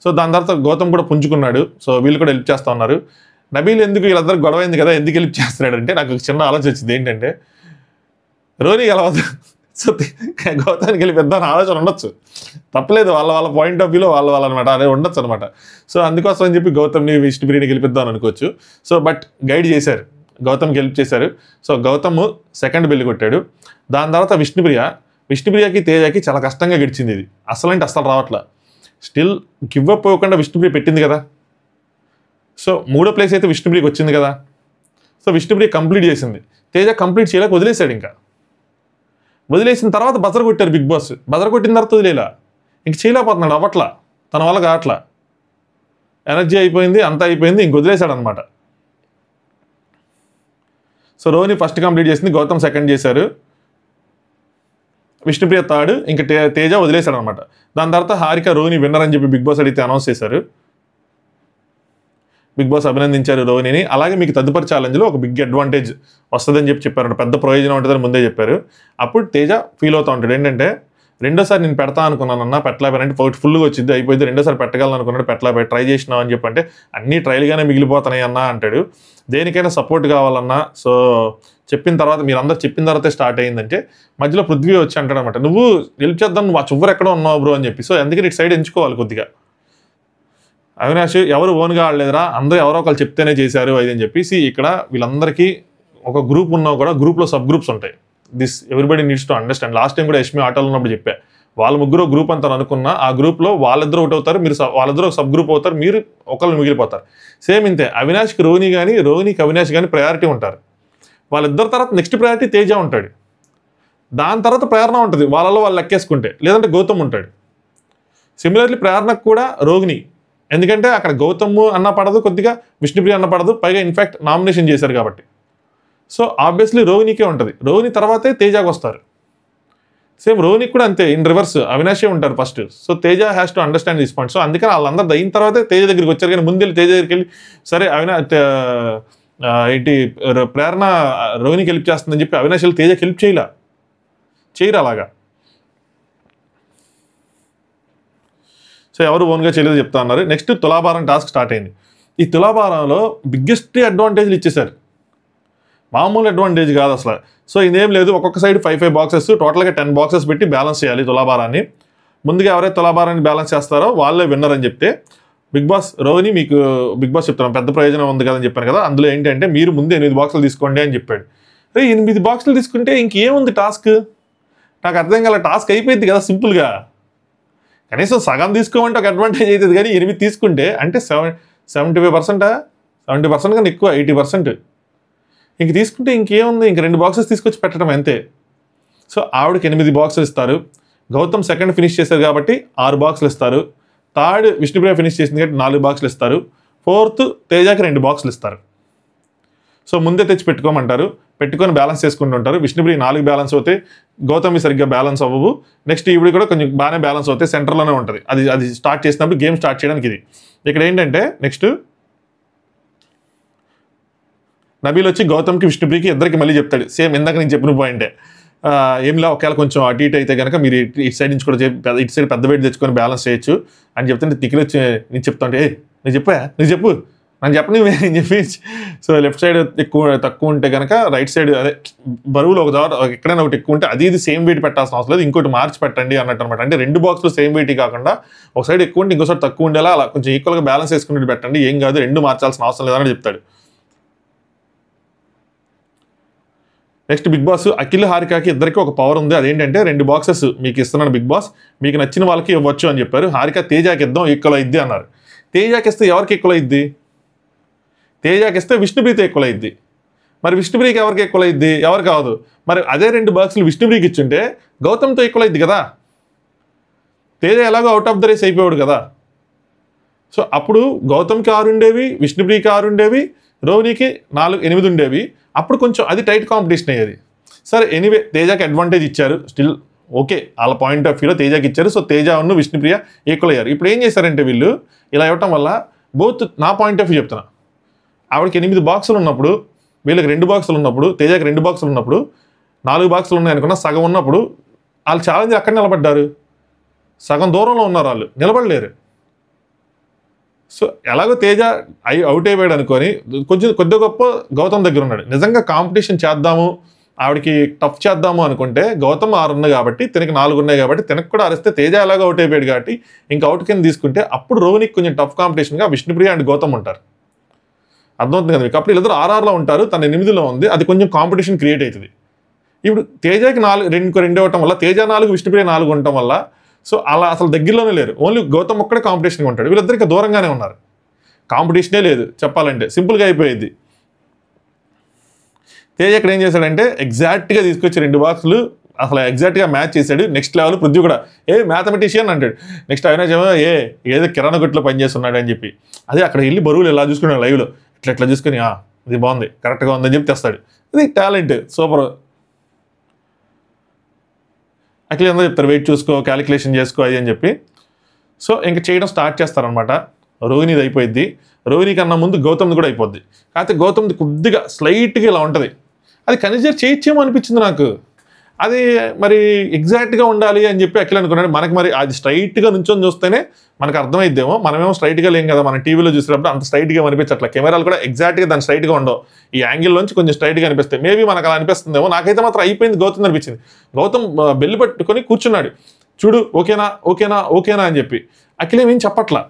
సో దాని తర్వాత గౌతమ్ కూడా పుంజుకున్నాడు. సో వీళ్ళు కూడా హెల్ప్ చేస్తూ ఉన్నారు. నబీల్ ఎందుకు వీళ్ళందరూ గొడవ అయింది కదా ఎందుకు హెల్ప్ చేస్తున్నాడు అంటే నాకు చిన్న ఆలోచన వచ్చింది ఏంటంటే రోహిణి గెలవద్దు, సో గౌతమ్కి వెళ్ళిద్దాం ఆలోచన ఉండొచ్చు, తప్పలేదు. వాళ్ళ పాయింట్ ఆఫ్ వ్యూలో వాళ్ళ అనమాట అదే ఉండొచ్చు అనమాట. సో అందుకోసం అని చెప్పి గౌతమ్ని విష్ణుప్రియని గెలిపిద్దాం అనుకోవచ్చు. సో బట్ గైడ్ చేశారు, గౌతమ్కి హెల్ప్ చేశారు. సో గౌతమ్ సెకండ్ బెల్లి కొట్టాడు. దాని తర్వాత విష్ణుప్రియకి తేజకి చాలా కష్టంగా గడిచింది. ఇది అసలు రావట్లా. స్టిల్ గివ్ అప్ అవ్వకుండా విష్ణుప్రియ పెట్టింది కదా. సో 3వ ప్లేస్ అయితే విష్ణుప్రియకి వచ్చింది కదా. సో విష్ణుప్రియ కంప్లీట్ చేసింది, తేజ కంప్లీట్ చేయలేక వదిలేశాడు. ఇంకా వదిలేసిన తర్వాత బజర్ కొట్టారు బిగ్ బాస్. బజర్ కొట్టిన తర్వాత వదిలేలా, ఇంక చేయలేకపోతున్నాడు, అవ్వట్లా, తన వల్ల కావట్లా, ఎనర్జీ అయిపోయింది, అంతా అయిపోయింది, ఇంక వదిలేశాడు అనమాట. సో రోహిణి ఫస్ట్ కంప్లీట్ చేసింది, గౌతమ్ సెకండ్ చేశారు, విష్ణుప్రియ థర్డ్, ఇంకా తేజ వదిలేశాడు అనమాట. దాని తర్వాత హారిక రోహిణి విన్నర్ అని చెప్పి బిగ్ బాస్ అడిగితే అనౌన్స్ చేశారు. బిగ్ బాస్ అభినందించారు రోహిణిని. అలాగే మీకు తదుపరి ఛాలెంజ్లో ఒక బిగ్ అడ్వాంటేజ్ వస్తుందని చెప్పారు, పెద్ద ప్రయోజనం ఉంటుందని ముందే చెప్పారు. అప్పుడు తేజ ఫీల్ అవుతూ ఉంటాడు, ఏంటంటే రెండోసారి నేను పెడతా అనుకున్నానన్నా పెట్టలేకపోయానంటే ఫుల్గా వచ్చింది, అయిపోయింది, రెండోసారి పెట్టగలను అనుకున్నాడు, పెట్టలేకపోయి ట్రై చేసినావు అని చెప్పంటే అన్నీ ట్రైల్గానే మిగిలిపోతున్నాయి అన్నా అంటాడు. దేనికైనా సపోర్ట్ కావాలన్నా. సో చెప్పిన తర్వాత మీరందరూ చెప్పిన తర్వాతే స్టార్ట్ అయ్యిందంటే మధ్యలో పృథ్వీ వచ్చి అంటాడు అనమాట, నువ్వు హెల్ప్ చేద్దాం, నువ్వు ఆ చివరి ఎక్కడో ఉన్నావు బ్రో అని చెప్పి. సో అందుకని ఇటు సైడ్ ఎంచుకోవాలి కొద్దిగా. అవినాష్ ఎవరు ఓన్గా ఆడలేదురా, అందరూ ఎవరో ఒకళ్ళు చెప్తేనే చేశారు అది అని చెప్పేసి. ఇక్కడ వీళ్ళందరికీ ఒక గ్రూప్ ఉన్నా కూడా గ్రూప్లో సబ్ గ్రూప్స్ ఉంటాయి. This everybody needs to understand. Last time కూడా యష్మి ఆటోలో ఉన్నప్పుడు చెప్పా, వాళ్ళ ముగ్గురు గ్రూప్ అంతా అనుకున్నా ఆ గ్రూప్లో వాళ్ళిద్దరు ఒకటి అవుతారు, మీరు వాళ్ళిద్దరు ఒక సబ్ గ్రూప్ అవుతారు, మీరు ఒకళ్ళు మిగిలిపోతారు. సేమ్ ఇంతే, అవినాష్కి రోహిణి కానీ రోహిణికి అవినాష్ కానీ ప్రయారిటీ ఉంటారు. వాళ్ళిద్దరు తర్వాత నెక్స్ట్ ప్రయారిటీ తేజ ఉంటాడు, దాని తర్వాత ప్రేరణ ఉంటుంది, వాళ్ళలో వాళ్ళు లెక్కేసుకుంటే, లేదంటే గౌతమ్ ఉంటాడు. సిమిలర్లీ ప్రేరణకు కూడా రోహిణి, ఎందుకంటే అక్కడ గౌతమ్ అన్న పడదు, కొద్దిగా విష్ణుప్రియ అన్న పడదు, పైగా ఇన్ఫ్యాక్ట్ నామినేషన్ చేశారు కాబట్టి. సో ఆబ్వియస్లీ రోహిణికే ఉంటుంది, రోహిణి తర్వాతే తేజకు వస్తారు. సేమ్ రోహిణికి కూడా అంతే, ఇన్ రివర్స్ అవినాషే ఉంటారు first. So Teja has to understand this point. So అందుకని వాళ్ళందరూ అయిన తర్వాతే తేజ దగ్గరికి వచ్చారు, కానీ ముందు తేజ దగ్గరికి వెళ్ళి సరే ఏంటి ప్రేరణ రోహిణికి హెల్ప్ చేస్తుందని చెప్పి అవినాష్ వెళ్ళి తేజకి హెల్ప్ చేయరు అలాగా. సో ఎవరు ఓన్గా చేయలేదు చెప్తా ఉన్నారు. నెక్స్ట్ తులాభారం టాస్క్ స్టార్ట్ అయింది. ఈ తులాభారంలో బిగ్గెస్ట్ అడ్వాంటేజ్లు ఇచ్చేశారు, మామూలు అడ్వాంటేజ్ కాదు అసలు. సో ఇదేం లేదు, ఒక్కొక్క సైడ్ 5 బాక్సెస్, టోటల్గా 10 బాక్సెస్ పెట్టి బ్యాలెన్స్ చేయాలి తులాభారాన్ని. ముందుగా ఎవరైతే తులాభారాన్ని బ్యాలెన్స్ చేస్తారో వాళ్ళే విన్నర్ అని చెప్తే బిగ్ బాస్ రోహిణి మీకు బిగ్ బాస్ చెప్తాను పెద్ద ప్రయోజనం ఉంది కదని చెప్పాను కదా. అందులో ఏంటంటే మీరు ముందు 8 బాక్సులు తీసుకోండి అని చెప్పాడు. 8 బాక్సులు తీసుకుంటే ఇంకేముంది టాస్క్, నాకు అర్థం కాల. టాస్క్ అయిపోయింది కదా సింపుల్గా, కనీసం సగం తీసుకోమంటే ఒక అడ్వాంటేజ్ అవుతుంది, కానీ 8 తీసుకుంటే అంటే 75%, 70% కన్నా ఎక్కువ, 80%. ఇంక తీసుకుంటే ఇంకేముంది, ఇంక 2 బాక్సెస్ తీసుకొచ్చి పెట్టడం అంతే. సో ఆవిడకి 8 బాక్సులు ఇస్తారు. గౌతమ్ సెకండ్ ఫినిష్ చేశారు కాబట్టి 6 బాక్సులు ఇస్తారు. థర్డ్ విష్ణుప్రియ ఫినిష్ చేసింది కాబట్టి 4 బాక్సులు ఇస్తారు. ఫోర్త్ తేజకి 2 బాక్సులు ఇస్తారు. సో ముందే తెచ్చి పెట్టుకోమంటారు, పెట్టుకొని బ్యాలెన్స్ చేసుకుంటూ ఉంటారు. విష్ణుప్రియ 4 బ్యాలెన్స్ అవుతాయి, గౌతమి సరిగ్గా బ్యాలెన్స్ అవ్వవు. నెక్స్ట్ ఈవిడ కూడా కొంచెం బాగానే బ్యాలెన్స్ అవుతాయి, సెంటర్లోనే ఉంటుంది. అది స్టార్ట్ చేసినప్పుడు గేమ్ స్టార్ట్ చేయడానికి ఇది. ఇక్కడ ఏంటంటే నెక్స్ట్ నబీల్ వచ్చి గౌతమ్కి విష్ణుప్రియకి ఇద్దరికి మళ్ళీ చెప్తాడు, సేమ్ ఇందాక నేను చెప్పిన పాయింటే. ఏంలా ఒకవేళ కొంచెం అటు ఇటు అయితే కనుక మీరు ఇటు సైడ్ నుంచి కూడా ఇటు సైడ్ పెద్ద వెయిట్ తెచ్చుకొని బ్యాలెన్స్ చేయొచ్చు అని చెప్తుంటే నిఖిల్ వచ్చి నేను చెప్తాంటే నేను చెప్పు నన్ను చెప్పని నేను చెప్పి. సో లెఫ్ట్ సైడ్ తక్కువ ఉంటే కనుక రైట్ సైడ్ అదే బరువులు ఒక ద్వారా ఎక్కడైనా ఒకటి ఎక్కువ ఉంటే అది సేమ్ వెయిట్ పెట్టాల్సిన అవసరం లేదు, ఇంకోటి మార్చి పెట్టండి అన్నట్టు అనమాట. అంటే 2 బాక్సులు సేమ్ వెయిట్ కాకుండా ఒక సైడ్ ఎక్కువ ఉంటే ఇంకోసారి తక్కువ ఉండేలా అలా కొంచెం ఈక్వల్గా బ్యాలెన్స్ చేసుకుని పెట్టండి, ఏం కాదు, 2 మార్చాల్సిన అవసరం లేదని చెప్తాడు. నెక్స్ట్ బిగ్ బాస్ అఖిల్ హారికకి ఇద్దరికి ఒక పవర్ ఉంది, అదేంటంటే 2 బాక్సెస్ మీకు ఇస్తున్నాను బిగ్ బాస్, మీకు నచ్చిన వాళ్ళకి ఇవ్వచ్చు అని చెప్పారు. హారిక తేజకి ఇద్దాం ఈక్వల్ అయింది అన్నారు. తేజకి ఇస్తే ఎవరికి ఈక్వల్ అయింది? తేజకి ఇస్తే విష్ణుప్రియతో ఈక్వల్ అయింది. మరి విష్ణుప్రియకి ఎవరికి ఈక్వల్ అయింది? ఎవరు కాదు. మరి అదే 2 బాక్సులు విష్ణుప్రియకి ఇచ్చుంటే గౌతమ్తో ఈక్వల్ అయింది కదా. తేజ ఎలాగో అవుట్ ఆఫ్ ద రేస్ అయిపోయాడు కదా. సో అప్పుడు గౌతమ్కి 6 ఉండేవి, విష్ణుప్రియకి 6 ఉండేవి, రోహిణికి 8 ఉండేవి. అప్పుడు కొంచెం అది టైట్ కాంపిటీషన్ అయ్యేది. సరే ఎనీవే తేజకి అడ్వాంటేజ్ ఇచ్చారు, స్టిల్ ఓకే, వాళ్ళ పాయింట్ ఆఫ్ వ్యూలో తేజకి ఇచ్చారు. సో తేజ ఉన్న విష్ణుప్రియ ఈక్వల్ అయ్యారు. ఇప్పుడు ఏం చేశారంటే వీళ్ళు ఇలా ఇవ్వటం వల్ల బోత్ నా పాయింట్ ఆఫ్ వ్యూ చెప్తున్నా, ఆవిడకి 8 బాక్సులు ఉన్నప్పుడు, వీళ్ళకి 2 బాక్సులు ఉన్నప్పుడు, తేజకి 2 బాక్సులు ఉన్నప్పుడు, 4 బాక్సులు ఉన్నాయనుకున్నా సగం ఉన్నప్పుడు వాళ్ళు ఛాలెంజ్ అక్కడ నిలబడ్డారు, సగం దూరంలో ఉన్నారు, వాళ్ళు నిలబడలేరు. సో ఎలాగో తేజ అవుట్ అయిపోయాడు అనుకొని కొద్ది గొప్ప గౌతమ్ దగ్గర ఉన్నాడు. నిజంగా కాంపిటీషన్ చేద్దాము, ఆవిడకి టఫ్ చేద్దాము అనుకుంటే గౌతమ్ 6 ఉన్నాయి కాబట్టి తనకి 4 ఉన్నాయి కాబట్టి తనకు కూడా అరిస్తే తేజ ఎలాగో అవుట్ అయిపోయాడు కాబట్టి ఇంకా అవుట్ కింద తీసుకుంటే అప్పుడు రోహిణికి కొంచెం టఫ్ కాంపిటీషన్గా విష్ణుప్రియ అండ్ గౌతమ్ ఉంటారు. అర్థమవుతుంది కదా మీకు. అప్పుడు వీళ్ళిద్దరు 6-6లో ఉంటారు, తన 8లో ఉంది, అది కొంచెం కాంపిటీషన్ క్రియేట్ అవుతుంది. ఇప్పుడు తేజకి 2 ఇవ్వటం వల్ల తేజ 4 విష్ణుప్రియ 4 ఉండటం వల్ల సో అలా అసలు దగ్గరలోనే లేరు. ఓన్లీ గౌతమ్ ఒక్కడే కాంపిటీషన్గా ఉంటాడు. వీళ్ళిద్దరికి దూరంగానే ఉన్నారు. కాంపిటీషనే లేదు చెప్పాలంటే, సింపుల్గా అయిపోయింది. తేజ్ ఇక్కడ ఏం చేశాడంటే ఎగ్జాక్ట్గా తీసుకొచ్చి 2 బాక్సులు అసలు ఎగ్జాక్ట్గా మ్యాచ్ చేశాడు. నెక్స్ట్ లెవెల్ పృథ్వీ కూడా మ్యాథమెటిషియన్ అంటాడు. నెక్స్ట్ అవినాష్ ఏమో ఏదో కిరాణా కొట్లో పనిచేస్తున్నాడు అని చెప్పి, అదే అక్కడ వెళ్ళి బరువులు ఎలా చూసుకున్నాడు లైవ్లో, ఇట్లా చూసుకుని ఇది బాగుంది కరెక్ట్గా ఉందని చెప్పి తెస్తాడు. ఇది టాలెంట్, సూపర్. అఖిల్ అందరూ చెప్తారు వెయిట్ చూసుకో, క్యాలిక్యులేషన్ చేసుకో అది అని చెప్పి. సో ఇంకా చేయడం స్టార్ట్ చేస్తారనమాట. రోహిణిది అయిపోయింది. రోహిణి కన్నా ముందు గౌతమ్ది కూడా అయిపోద్ది. కాకపోతే గౌతమ్ది కొద్దిగా స్లైట్గా ఇలా ఉంటుంది. అది కన్సిడర్ చేయొచ్చేమో అనిపించింది నాకు. అది మరి ఎగ్జాక్ట్గా ఉండాలి అని చెప్పి అఖిల్ అనుకున్నాడు. మనకి మరి అది స్ట్రైట్గా నుంచొని చూస్తేనే మనకు అర్థమైద్దేమో. మనమేమో స్ట్రైట్గా లేం కదా, మన టీవీలో చూసినప్పుడు అంత స్ట్రైట్గా అనిపించట్లా. కెమెరాలు కూడా ఎగ్జాక్ట్గా దాని స్ట్రైట్గా ఉండవు. ఈ యాంగిల్లోంచి కొంచెం స్ట్రైట్గా అనిపిస్తాయి. మేబీ మనకు అలా అనిపిస్తుందేమో. నాకైతే మాత్రం అయిపోయింది గౌతమ్ అనిపించింది. గౌతమ్ బెల్లి పట్టుకొని కూర్చున్నాడు. చూడు ఓకేనా ఓకేనా ఓకేనా అని చెప్పి. అఖిల్ ఏం చెప్పట్లా.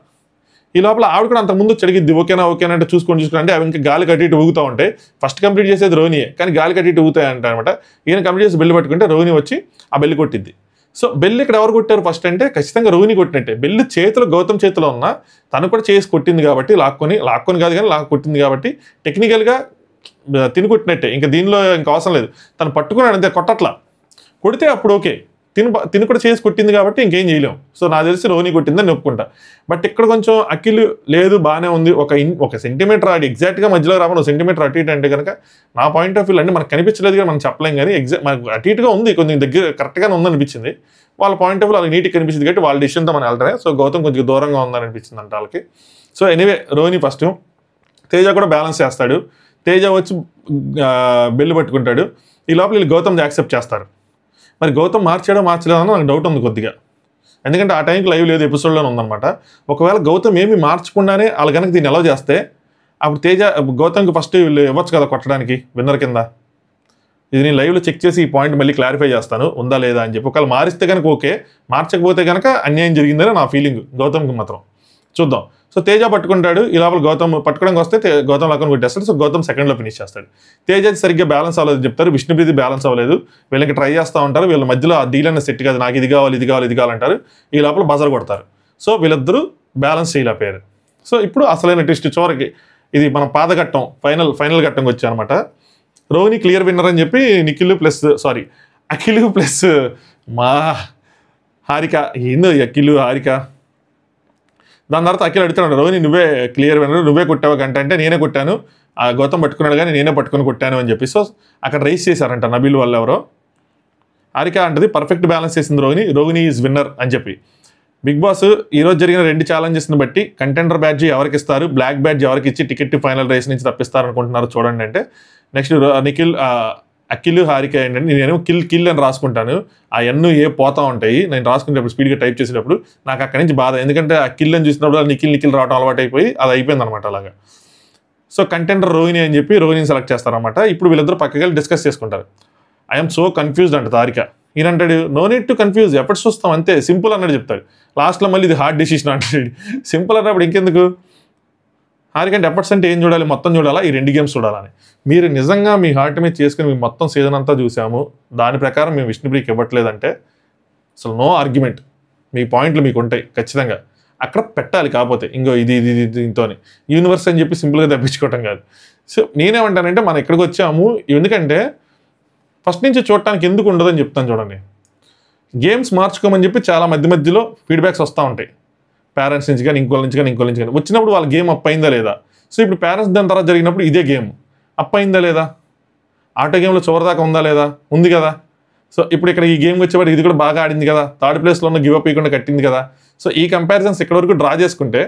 ఈ లోపల ఆవిడ కూడా అంత ముందు చెడిగిద్ది ఓకేనా ఓకేనా అంటే చూసుకొని అంటే అవి ఇంకా గాలి కట్టి ఇటు ఊగుతూ ఉంటాయి. ఫస్ట్ కంప్లీట్ చేసేది రోహిణియే, కానీ గాలి కట్టి ఇటు ఊగుతాయి అంట అనమాట. ఈయన కంప్లీట్ చేసి బెల్లి పట్టుకుంటే రోహిణి వచ్చి ఆ బెల్లి కొట్టిద్ది. సో బెల్లి ఇక్కడ ఎవరు కొట్టారు ఫస్ట్ అంటే ఖచ్చితంగా రోహిణి కొట్టినట్టే. బెల్లి చేతిలో గౌతమ్ చేతిలో ఉన్న తను కూడా చేసి కొట్టింది కాబట్టి లాక్కొని కాదు కానీ కొట్టింది కాబట్టి టెక్నికల్గా తిని కొట్టినట్టే. ఇంకా దీనిలో ఇంకా అవసరం లేదు. తను పట్టుకున్నాడు అంతే, కొట్టట్లా. కొడితే అప్పుడు ఓకే, తిని కూడా చేసి కొట్టింది కాబట్టి ఇంకేం చేయలేం. సో నాకు తెలిసి రోహిణి కొట్టిందని ఒప్పుకుంటా. బట్ ఇక్కడ కొంచెం అఖిల్ లేదు బాగానే ఉంది, ఒక సెంటీమీటర్ ఆడి ఎగ్జాక్ట్గా మధ్యలో రాకుండా సెంటీమీటర్ అటు ఇటు అంటే కనుక నా పాయింట్ ఆఫ్ వ్యూ అంటే మనకు కనిపించలేదు కానీ మనం చెప్పలేం కానీ మనకు అటు ఇటుగా ఉంది, కొంచెం దగ్గర కరెక్ట్గానే ఉందనిపించింది. వాళ్ళ పాయింట్ ఆఫ్ వ్యూ వాళ్ళకి నీట్గా కనిపించింది కాబట్టి వాళ్ళ డిసిషన్తో మనం వెళ్తానే. సో గౌతమ్ కొంచెం దూరంగా ఉందని అనిపించింది అంట వాళ్ళకి. So anyway Rohini first, Teja కూడా బ్యాలెన్స్ చేస్తాడు. తేజ వచ్చి బెల్లు పట్టుకుంటాడు. ఈ లోపల వీళ్ళు గౌతమ్ యాక్సెప్ట్ చేస్తారు. మరి గౌతమ్ మార్చలేదో నాకు డౌట్ ఉంది కొద్దిగా. ఎందుకంటే ఆ టైంకి లైవ్ లేదు, ఎపిసోడ్లోనే ఉందన్నమాట. ఒకవేళ గౌతమ్ ఏమి మార్చకుండానే వాళ్ళు కనుక దీన్ని ఎలా చేస్తే అప్పుడు గౌతమ్కి ఫస్ట్ వీళ్ళు ఇవ్వచ్చు కదా కొట్టడానికి విన్నర్ కింద. ఇది నేను లైవ్లో చెక్ చేసి ఈ పాయింట్ మళ్ళీ క్లారిఫై చేస్తాను ఉందా లేదా అని చెప్పి. ఒకవేళ మారిస్తే కనుక ఓకే, మార్చకపోతే కనుక అన్యాయం జరిగిందని నా ఫీలింగ్ గౌతమ్కి మాత్రం. చూద్దాం. సో తేజ పట్టుకుంటాడు. ఈ లోపల గౌతమ్ పట్టుకోవడానికి వస్తే గౌతమ్ లక్కను కొట్టేస్తాడు. సో గౌతమ్ సెకండ్లో ఫినిష్ చేస్తాడు. తేజ సరిగ్గా బ్యాలెన్స్ అవ్వలేదు చెప్తారు. విష్ణుప్రీతి బ్యాలెన్స్ అవ్వలేదు. వీళ్ళకి ట్రై చేస్తూ ఉంటారు. వీళ్ళ మధ్యలో ఆ డీల్ అనే సెట్ కాదు, నాకు ఇది కావాలి అంటారు. ఈ లోపల బజర్ కొడతారు. సో వీళ్ళిద్దరూ బ్యాలెన్స్ చేయలేకపోయారు. సో ఇప్పుడు అసలైన ట్విస్ట్ చివరికి ఇది మన పాదఘట్టం ఫైనల్ ఘట్టంకి వచ్చాయన్నమాట. రోహిణి క్లియర్ విన్నర్ అని చెప్పి అఖిల్ ప్లస్ మా హారిక, ఏందో అఖిల్ హారిక. దాని తర్వాత అఖిల్ అడుగుతున్నాడు, రోహిణి నువ్వే క్లియర్ విన్నర్, నువ్వే కొట్టావు గంట అంటే నేనే కొట్టాను, గౌతమ్ పట్టుకున్నాడు కానీ నేనే పట్టుకొని కొట్టాను అని చెప్పి. సో అక్కడ రైస్ చేశారంట నబీల్ వాళ్ళు ఎవరో. హారిక అంటది పర్ఫెక్ట్ బ్యాలెన్స్ చేసింది రోహిణి ఈజ్ విన్నర్ అని చెప్పి. బిగ్ బాస్ ఈరోజు జరిగిన 2 ఛాలెంజెస్ని బట్టి కంటెండర్ బ్యాడ్జ్ ఎవరికి ఇస్తారు, బ్లాక్ బ్యాడ్జ్ ఎవరికి ఇచ్చి టికెట్ ఫైనల్ రేస్ నుంచి తప్పిస్తారు అనుకుంటున్నారు చూడండి అంటే. నెక్స్ట్ అఖిల్ హారిక ఏంటంటే నేను కిల్ అని రాసుకుంటాను. ఆ ఎన్ను పోతా ఉంటాయి నేను రాసుకునేటప్పుడు స్పీడ్గా టైప్ చేసేటప్పుడు. నాకు అక్కడి నుంచి బాధ, ఎందుకంటే ఆ కిల్ అని చూసినప్పుడు నిఖిల్ రావడం అలవాటు అయిపోయి అది అయిపోయింది అనమాట అలాగా. సో కంటెండర్ రోహిణి అని చెప్పి రోహిణిని సెలెక్ట్ చేస్తారనమాట. ఇప్పుడు వీళ్ళిద్దరు పక్కకి వెళ్ళి డిస్కస్ చేసుకుంటారు. ఐఎమ్ సో కన్ఫ్యూజ్డ్ అంట హారిక. ఈయన అంటాడు no need to confuse, efforts చూస్తాం అంతే, సింపుల్ అన్నాడు చెప్తాడు. లాస్ట్లో మళ్ళీ ఇది హార్డ్ డిసిషన్ అంటాడు. సింపుల్ అన్నప్పుడు ఇంకెందుకు. హారికంటే ఎఫర్ట్స్ అంటే ఏం చూడాలి, మొత్తం చూడాలా, ఈ 2 గేమ్స్ చూడాలని. మీరు నిజంగా మీ హార్ట్ మీద చేసుకుని మేము మొత్తం సీజన్ అంతా చూసాము, దాని ప్రకారం మేము విష్ణుప్రియకి ఇవ్వట్లేదంటే అసలు నో ఆర్గ్యుమెంట్. మీ పాయింట్లు మీకు ఉంటాయి ఖచ్చితంగా, అక్కడ పెట్టాలి. కాకపోతే ఇంకో ఇది దీంతో యూనివర్స్ అని చెప్పి సింపుల్గా తప్పించుకోవటం కాదు. సో నేనేమంటానంటే మనం ఇక్కడికి వచ్చాము ఎందుకంటే ఫస్ట్ నుంచి చూడటానికి ఎందుకు ఉండదని చెప్తాను చూడండి. గేమ్స్ మార్చుకోమని చెప్పి చాలా మధ్యలో ఫీడ్బ్యాక్స్ వస్తూ ఉంటాయి పేరెంట్స్ నుంచి కానీ ఇంకోళ్ళ నుంచి కానీ వచ్చినప్పుడు వాళ్ళ గేమ్ అప్ అయిందా లేదా. సో ఇప్పుడు పేరెంట్స్ దాని తర్వాత జరిగినప్పుడు ఇదే గేమ్ అప్ అయిందా లేదా, ఆటో గేమ్లో చివరిదాకా ఉందా లేదా, ఉంది కదా. సో ఇప్పుడు ఇక్కడ ఈ గేమ్కి వచ్చేవాడు ఇది కూడా బాగా ఆడింది కదా, 3rd ప్లేస్లో ఉన్న గివ్ అప్ ఇవ్వకుండా కట్టింది కదా. సో ఈ కంపారిజన్స్ ఇక్కడ వరకు డ్రా చేసుకుంటే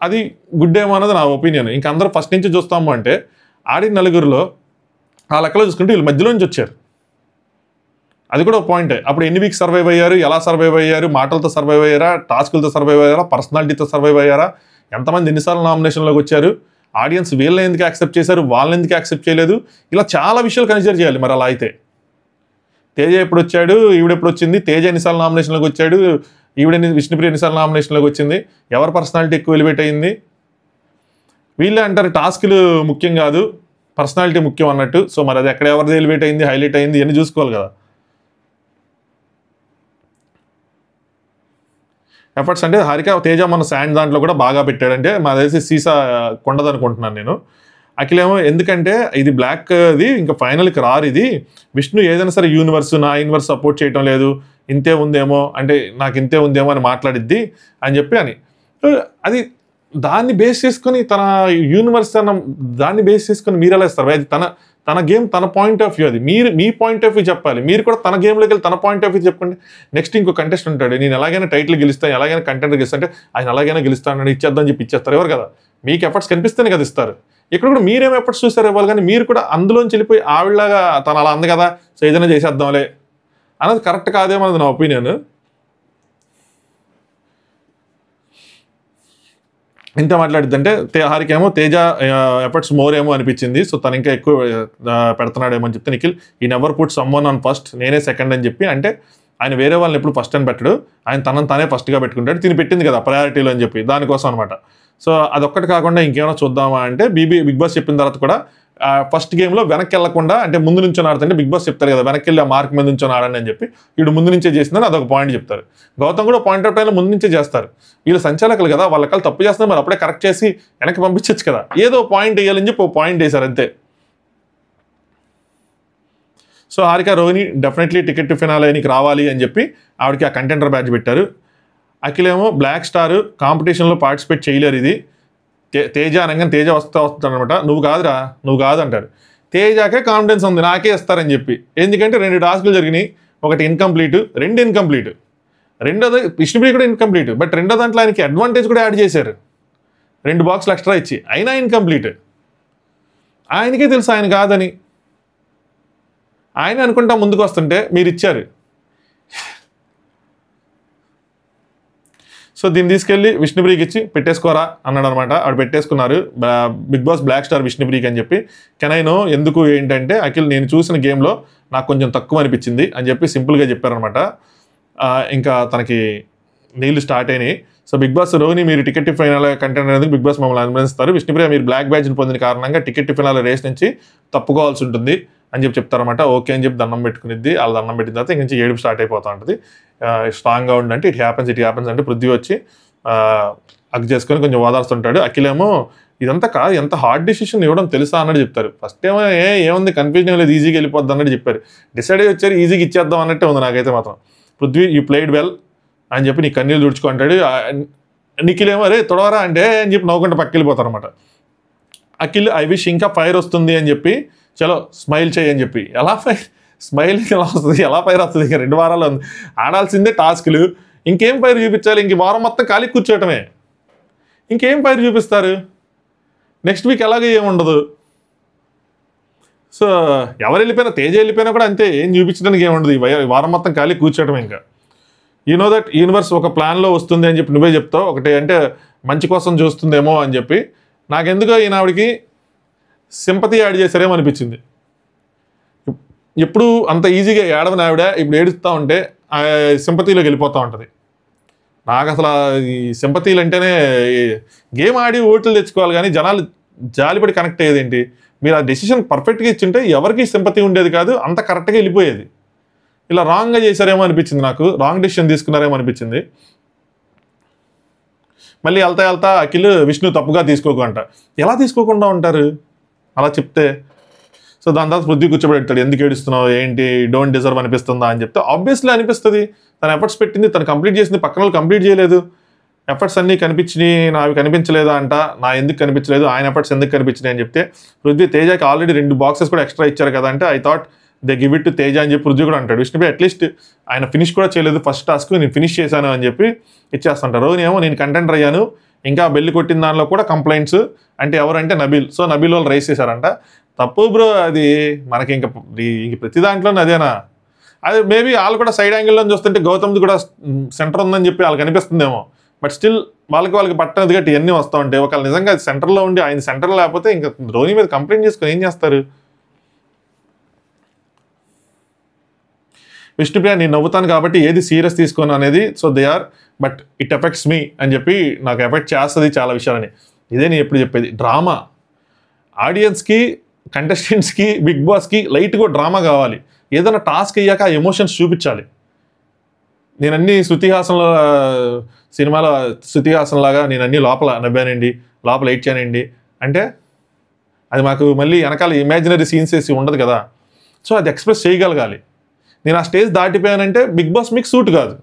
అది గుడ్ ఏమో అన్నది నా ఒపీనియన్. ఇంకా అందరూ ఫస్ట్ నుంచి చూస్తాము అంటే ఆడిన 4గురిలో ఆ లెక్కలో చూసుకుంటే వీళ్ళు మధ్యలో నుంచి వచ్చారు, అది కూడా ఒక పాయింటే. అప్పుడు ఎన్ని వీక్స్ సర్వైవ్ అయ్యారు, ఎలా సర్వైవ్ అయ్యారు, మాటలతో సర్వైవ్ అయ్యారా, టాస్కులతో సర్వైవ్ అయ్యారా, పర్సనాలిటీతో సర్వైవ్ అయ్యారా, ఎంతమంది ఎన్నిసార్లు నామినేషన్లోకి వచ్చారు, ఆడియన్స్ వీళ్ళని ఎందుకు యాక్సెప్ట్ చేశారు, వాళ్ళని ఎందుకు యాక్సెప్ట్ చేయలేదు, ఇలా చాలా విషయాలు కన్సిడర్ చేయాలి. మరి అలా అయితే తేజ ఎప్పుడు వచ్చాడు, ఈవిడెప్పుడు వచ్చింది, తేజ ఎన్నిసార్లు నామినేషన్లోకి వచ్చాడు, విష్ణుప్రియ ఎన్నిసార్లు నామినేషన్లోకి వచ్చింది, ఎవరి పర్సనాలిటీ ఎక్కువ ఎలివేట్ అయింది. వీళ్ళే అంటారు టాస్కులు ముఖ్యం కాదు పర్సనాలిటీ ముఖ్యం అన్నట్టు. సో మరి అది ఎక్కడ ఎవరిది ఎలివేట్ అయింది, హైలైట్ అయింది ఇవన్నీ చూసుకోవాలి కదా. ఎఫర్ట్స్ అంటే హారిక తేజ మన శాండ్ దాంట్లో కూడా బాగా పెట్టాడంటే మా తెలిసి సీసా కొండదనుకుంటున్నాను నేను. అఖిలేమో ఎందుకంటే ఇది బ్లాక్ది ఇంకా ఫైనల్కి రారు, ఇది విష్ణు ఏదైనా సరే యూనివర్స్ నా యూనివర్స్ సపోర్ట్ చేయటం లేదు, ఇంతే ఉందేమో అంటే నాకు ఇంతే ఉందేమో అని మాట్లాడిద్ది అని చెప్పి అని. అది దాన్ని బేస్ చేసుకొని తన యూనివర్స్ దాన్ని బేస్ చేసుకొని మీరు ఎలా ఇస్తారు? అది తన గేమ్ తన పాయింట్ ఆఫ్ వ్యూ, అది మీరు మీ పాయింట్ ఆఫ్ వ్యూ చెప్పాలి. మీరు కూడా తన గేమ్లోకి వెళ్ళి తన పాయింట్ ఆఫ్ వ్యూ చెప్పండి. నెక్స్ట్ ఇంకో కంటెస్ట్ ఉంటాడు, నేను ఎలాగైనా టైటిల్ గెలుస్తాను, ఎలాగైనా కంటెంట్ గెలుస్తా అంటే ఆయన అలాగైనా గెలుస్తాను ఇచ్చేద్దాం చెప్పి ఇచ్చేస్తారు. ఎవరు కదా, మీకు ఎఫర్ట్స్ కనిపిస్తేనే కదా ఇస్తారు. ఇక్కడ కూడా మీరేం ఎఫర్ట్స్ చూస్తారు ఇవ్వాలి, కానీ మీరు కూడా అందులోంచి వెళ్ళిపోయి ఆవిడలాగా తను అలా అంది కదా సో ఏదైనా చేసేద్దాంలే అన్నది కరెక్ట్ కాదేమో అన్నది నా ఒపీనియన్. ఇంత మాట్లాడిద్దంటే హారికేమో తేజ ఎఫర్ట్స్ మోర్ ఏమో అనిపించింది, సో తను ఇంకా ఎక్కువ పెడుతున్నాడేమో అని చెప్తే నిఖిల్ ఈ never put someone on first, నేనే సెకండ్ అని చెప్పి, అంటే ఆయన వేరే వాళ్ళని ఎప్పుడు ఫస్ట్ అని పెట్టడు, ఆయన తనని తానే ఫస్ట్గా పెట్టుకుంటాడు, తిని పెట్టింది కదా ప్రయారిటీలో అని చెప్పి దానికోసం అనమాట. సో అదొక్కటి కాకుండా ఇంకేమైనా చూద్దామా అంటే బిగ్ బాస్ చెప్పిన తర్వాత కూడా ఫస్ట్ గేమ్లో వెనక్కి వెళ్లకుండా అంటే ముందు నుంచి ఆడుతుంటే బిగ్ బాస్ చెప్తారు కదా వెనక్కి వెళ్ళి ఆ మార్క్ మీద నుంచి ఆడండి అని చెప్పి, వీడు ముందు నుంచే చేసిందని అదొక పాయింట్ చెప్తారు. గౌతమ్ కూడా పాయింట్ అవుట్ అయినా ముందు నుంచే చేస్తారు. వీళ్ళు సంచాలకులు కదా, వాళ్ళకి తప్పు చేస్తున్నారు, మరి అప్పుడే కరెక్ట్ చేసి వెనక్కి పంపించచ్చు కదా, ఏదో పాయింట్ వేయాలని చెప్పి పాయింట్ వేశారు అంతే. So Harika Rohini definitely ticket to ఫినాలేకి రావాలి అని చెప్పి ఆవిడకి ఆ కంటెండర్ బ్యాచ్ పెట్టారు. అఖిలేమో బ్లాక్ స్టార్ కాంపిటీషన్లో పార్టిసిపేట్ చేయలేరు, ఇది తేజ అనగానే తేజ వస్తాడనమాట, నువ్వు కాదు అంటారు. తేజకే కాన్ఫిడెన్స్ ఉంది నాకే ఇస్తారని చెప్పి, ఎందుకంటే 2 టాస్కులు జరిగినాయి, ఒకటి ఇన్కంప్లీట్ 2 ఇన్కంప్లీట్, రెండోది విష్ణుప్రియ కూడా ఇన్కంప్లీట్, బట్ రెండో దాంట్లో ఆయనకి అడ్వాంటేజ్ కూడా యాడ్ చేశారు 2 బాక్సులు ఎక్స్ట్రా ఇచ్చి, అయినా ఇన్కంప్లీట్. ఆయనకే తెలుసు ఆయన కాదని, ఆయన అనుకుంటా ముందుకు వస్తుంటే మీరు ఇచ్చారు. సో దీన్ని తీసుకెళ్ళి విష్ణుప్రియకి ఇచ్చి పెట్టేసుకోరా అన్నాడు అనమాట. ఆవిడ పెట్టేసుకున్నారు బిగ్ బాస్ బ్లాక్ స్టార్ విష్ణుప్రియకి అని చెప్పి. కెనైనో ఎందుకు ఏంటంటే అఖిల్ నేను చూసిన గేమ్లో నాకు కొంచెం తక్కువ అనిపించింది అని చెప్పి సింపుల్గా చెప్పారనమాట. ఇంకా తనకి నీళ్ళు స్టార్ట్ అయినాయి. సో బిగ్ బాస్ రోహిణి మీరు టికెట్ ఫైనల్ కంటెంట్ అనేది బిగ్ బాస్ మమ్మల్ని అనుమతిస్తారు, విష్ణుప్రియ మీరు బ్లాక్ బ్యాడ్జ్ని పొందిన కారణంగా టికెట్ ఫైనల్ రేస్ నుంచి తప్పుకోవాల్సి ఉంటుంది అని చెప్పి చెప్తారన్నమాట. ఓకే అని చెప్పి దండం పెట్టుకునిద్ది. వాళ్ళ దండం పెట్టిన తర్వాత ఇంక ఏడుపు స్టార్ట్ అయిపోతూ ఉంటుంది. స్ట్రాంగ్గా ఉండంటే ఇట్ హ్యాపెన్స్ అంటే పృథ్వీ వచ్చి అగ్ చేసుకొని కొంచెం ఓదార్స్తుంటాడు. అఖిలేమో ఇదంతా కాదు, ఎంత హార్డ్ డిసిషన్ ఇవ్వడం తెలుసా అన్నట్టు చెప్తారు. ఫస్ట్ ఏమో ఏముంది కన్ఫ్యూజన్ లేదు, ఈజీగా వెళ్ళిపోద్ది అన్నట్టు చెప్పారు. డిసైడ్ అయ్యి వచ్చారు ఈజీగా ఇచ్చేద్దాం అన్నట్టే ఉంది నాకైతే మాత్రం. పృథ్వీ యూ ప్లేడ్ వెల్ అని చెప్పి నీ కన్నీళ్ళు తుడుచుకుంటాడు. నిఖిలేమో అరే తొడవరా అంటే అని చెప్పి నవ్వుకుంటే పక్కకి వెళ్ళిపోతారు అనమాట. అఖిల్ ఐ విష్ ఇంకా ఫైర్ వస్తుంది అని చెప్పి చలో స్మైల్ చేయి అని చెప్పి, ఎలా ఫైర్ స్మైల్ ఎలా వస్తుంది, ఎలా ఫైర్ వస్తుంది, ఇంకా 2 వారాలు ఉంది ఆడాల్సిందే టాస్కులు, ఇంకేం ఫైర్ చూపించాలి, ఇంక వారం మొత్తం ఖాళీ కూర్చోవటమే, ఇంకేం ఫైర్ చూపిస్తారు, నెక్స్ట్ వీక్ ఎలాగే ఏముండదు. సో ఎవరు వెళ్ళిపోయినా తేజ వెళ్ళిపోయినా కూడా అంతే, ఏం చూపించడానికి ఏముండదు, ఈ వారం మొత్తం ఖాళీ కూర్చోవటం. ఇంకా యూ నో దట్ యూనివర్స్ ఒక ప్లాన్లో వస్తుంది అని చెప్పి నువ్వే చెప్తావు, ఒకటి అంటే మంచి కోసం చూస్తుందేమో అని చెప్పి. నాకెందుకో ఈయన ఆవిడికి సింపతి యాడ్ చేశారేమో అనిపించింది. ఎప్పుడు అంత ఈజీగా ఏడవని ఆవిడ ఇప్పుడు ఏడుస్తూ ఉంటే సింపతిలోకి వెళ్ళిపోతూ ఉంటుంది. నాకు అసలు ఈ సింపతీలు అంటేనే గేమ్ ఆడి ఓట్లు తెచ్చుకోవాలి, కానీ జనాలు జాలిపడి కనెక్ట్ అయ్యేది ఏంటి? మీరు ఆ డెసిషన్ పర్ఫెక్ట్గా ఇచ్చింటే ఎవరికి సింపతి ఉండేది కాదు, అంత కరెక్ట్గా వెళ్ళిపోయేది. ఇలా రాంగ్గా చేశారేమో అనిపించింది, నాకు రాంగ్ డెసిషన్ తీసుకున్నారేమో అనిపించింది. మళ్ళీ వెళ్తా అఖిల్ విష్ణు తప్పుగా తీసుకోకంట, ఎలా తీసుకోకుండా ఉంటారు అలా చెప్తే? సో దాని తర్వాత పృథ్వీ కూర్చోబెడతాడు, ఎందుకు ఏడుస్తున్నావు ఏంటి డోంట్ డిజర్వ్ అనిపిస్తుందా అని చెప్తే ఆబ్వియస్లీ అనిపిస్తుంది. తను ఎఫర్ట్స్ పెట్టింది, తను కంప్లీట్ చేసింది, పక్కన వాళ్ళు కంప్లీట్ చేయలేదు. ఎఫర్ట్స్ అన్నీ కనిపించినాయి, నావి కనిపించలేదా అంట, నా ఎందుకు కనిపించలేదు, ఆయన ఎఫర్ట్స్ ఎందుకు కనిపించినాయి అని చెప్తే పృథ్వీ తేజకి ఆల్రెడీ 2 బాక్సెస్ కూడా ఎక్స్ట్రా ఇచ్చారు కదా అంటే I thought they give it to Teja అని చెప్పి పృథ్వీ కూడా అంటాడు. విష్ణుప్రియ అట్లీస్ట్ ఆయన ఫినిష్ కూడా చేయలేదు, ఫస్ట్ టాస్క్ నేను ఫినిష్ చేశాను అని చెప్పి ఇచ్చేస్తుంటారు. ఏమో నేను కంటెంటర్ అయ్యాను, ఇంకా బెల్లి కొట్టిన దానిలో కూడా కంప్లైంట్స్ అంటే ఎవరంటే నబీల్. సో నబీల్ వాళ్ళు రైస్ చేశారంట. తప్పు బ్రో, అది మనకి ఇంక ప్రతి దాంట్లోనే అదేనా? అది మేబీ వాళ్ళు కూడా సైడ్ యాంగిల్లో చూస్తుంటే గౌతమ్ది కూడా సెంటర్ ఉందని చెప్పి వాళ్ళకి అనిపిస్తుందేమో, బట్ స్టిల్ వాళ్ళకి పట్టనది గట్టి ఇవన్నీ వస్తూ ఉంటాయి. ఒకవేళ నిజంగా సెంటర్లో ఉండి ఆయన సెంటర్లో లేకపోతే ఇంకా రోహిణి మీద కంప్లైంట్ చేసుకొని ఏం చేస్తారు? విష్ణుప్రియ నేను నవ్వుతాను కాబట్టి ఏది సీరియస్ తీసుకోను అనేది, so they are but it affects me అని చెప్పి నాకు ఎఫెక్ట్ చేస్తుంది చాలా విషయాలని. ఇదే నేను ఎప్పుడు చెప్పేది, డ్రామా ఆడియన్స్కి కంటెస్టెంట్స్కి బిగ్ బాస్కి లైట్గా డ్రామా కావాలి. ఏదైనా టాస్క్ అయ్యాక ఆ ఎమోషన్స్ చూపించాలి. నేను అన్ని శృతిహాసంలో సినిమాలో శృతిహాసంలాగా నేను అన్ని లోపల నవ్వానండి, లోపల ఏడ్చానండి అంటే అది మాకు మళ్ళీ వెనకాల ఇమాజినరీ సీన్స్ వేసి ఉండదు కదా. సో అది ఎక్స్ప్రెస్ చేయగలగాలి. నేను ఆ స్టేజ్ దాటిపోయానంటే బిగ్ బాస్ మీకు సూట్ కాదు.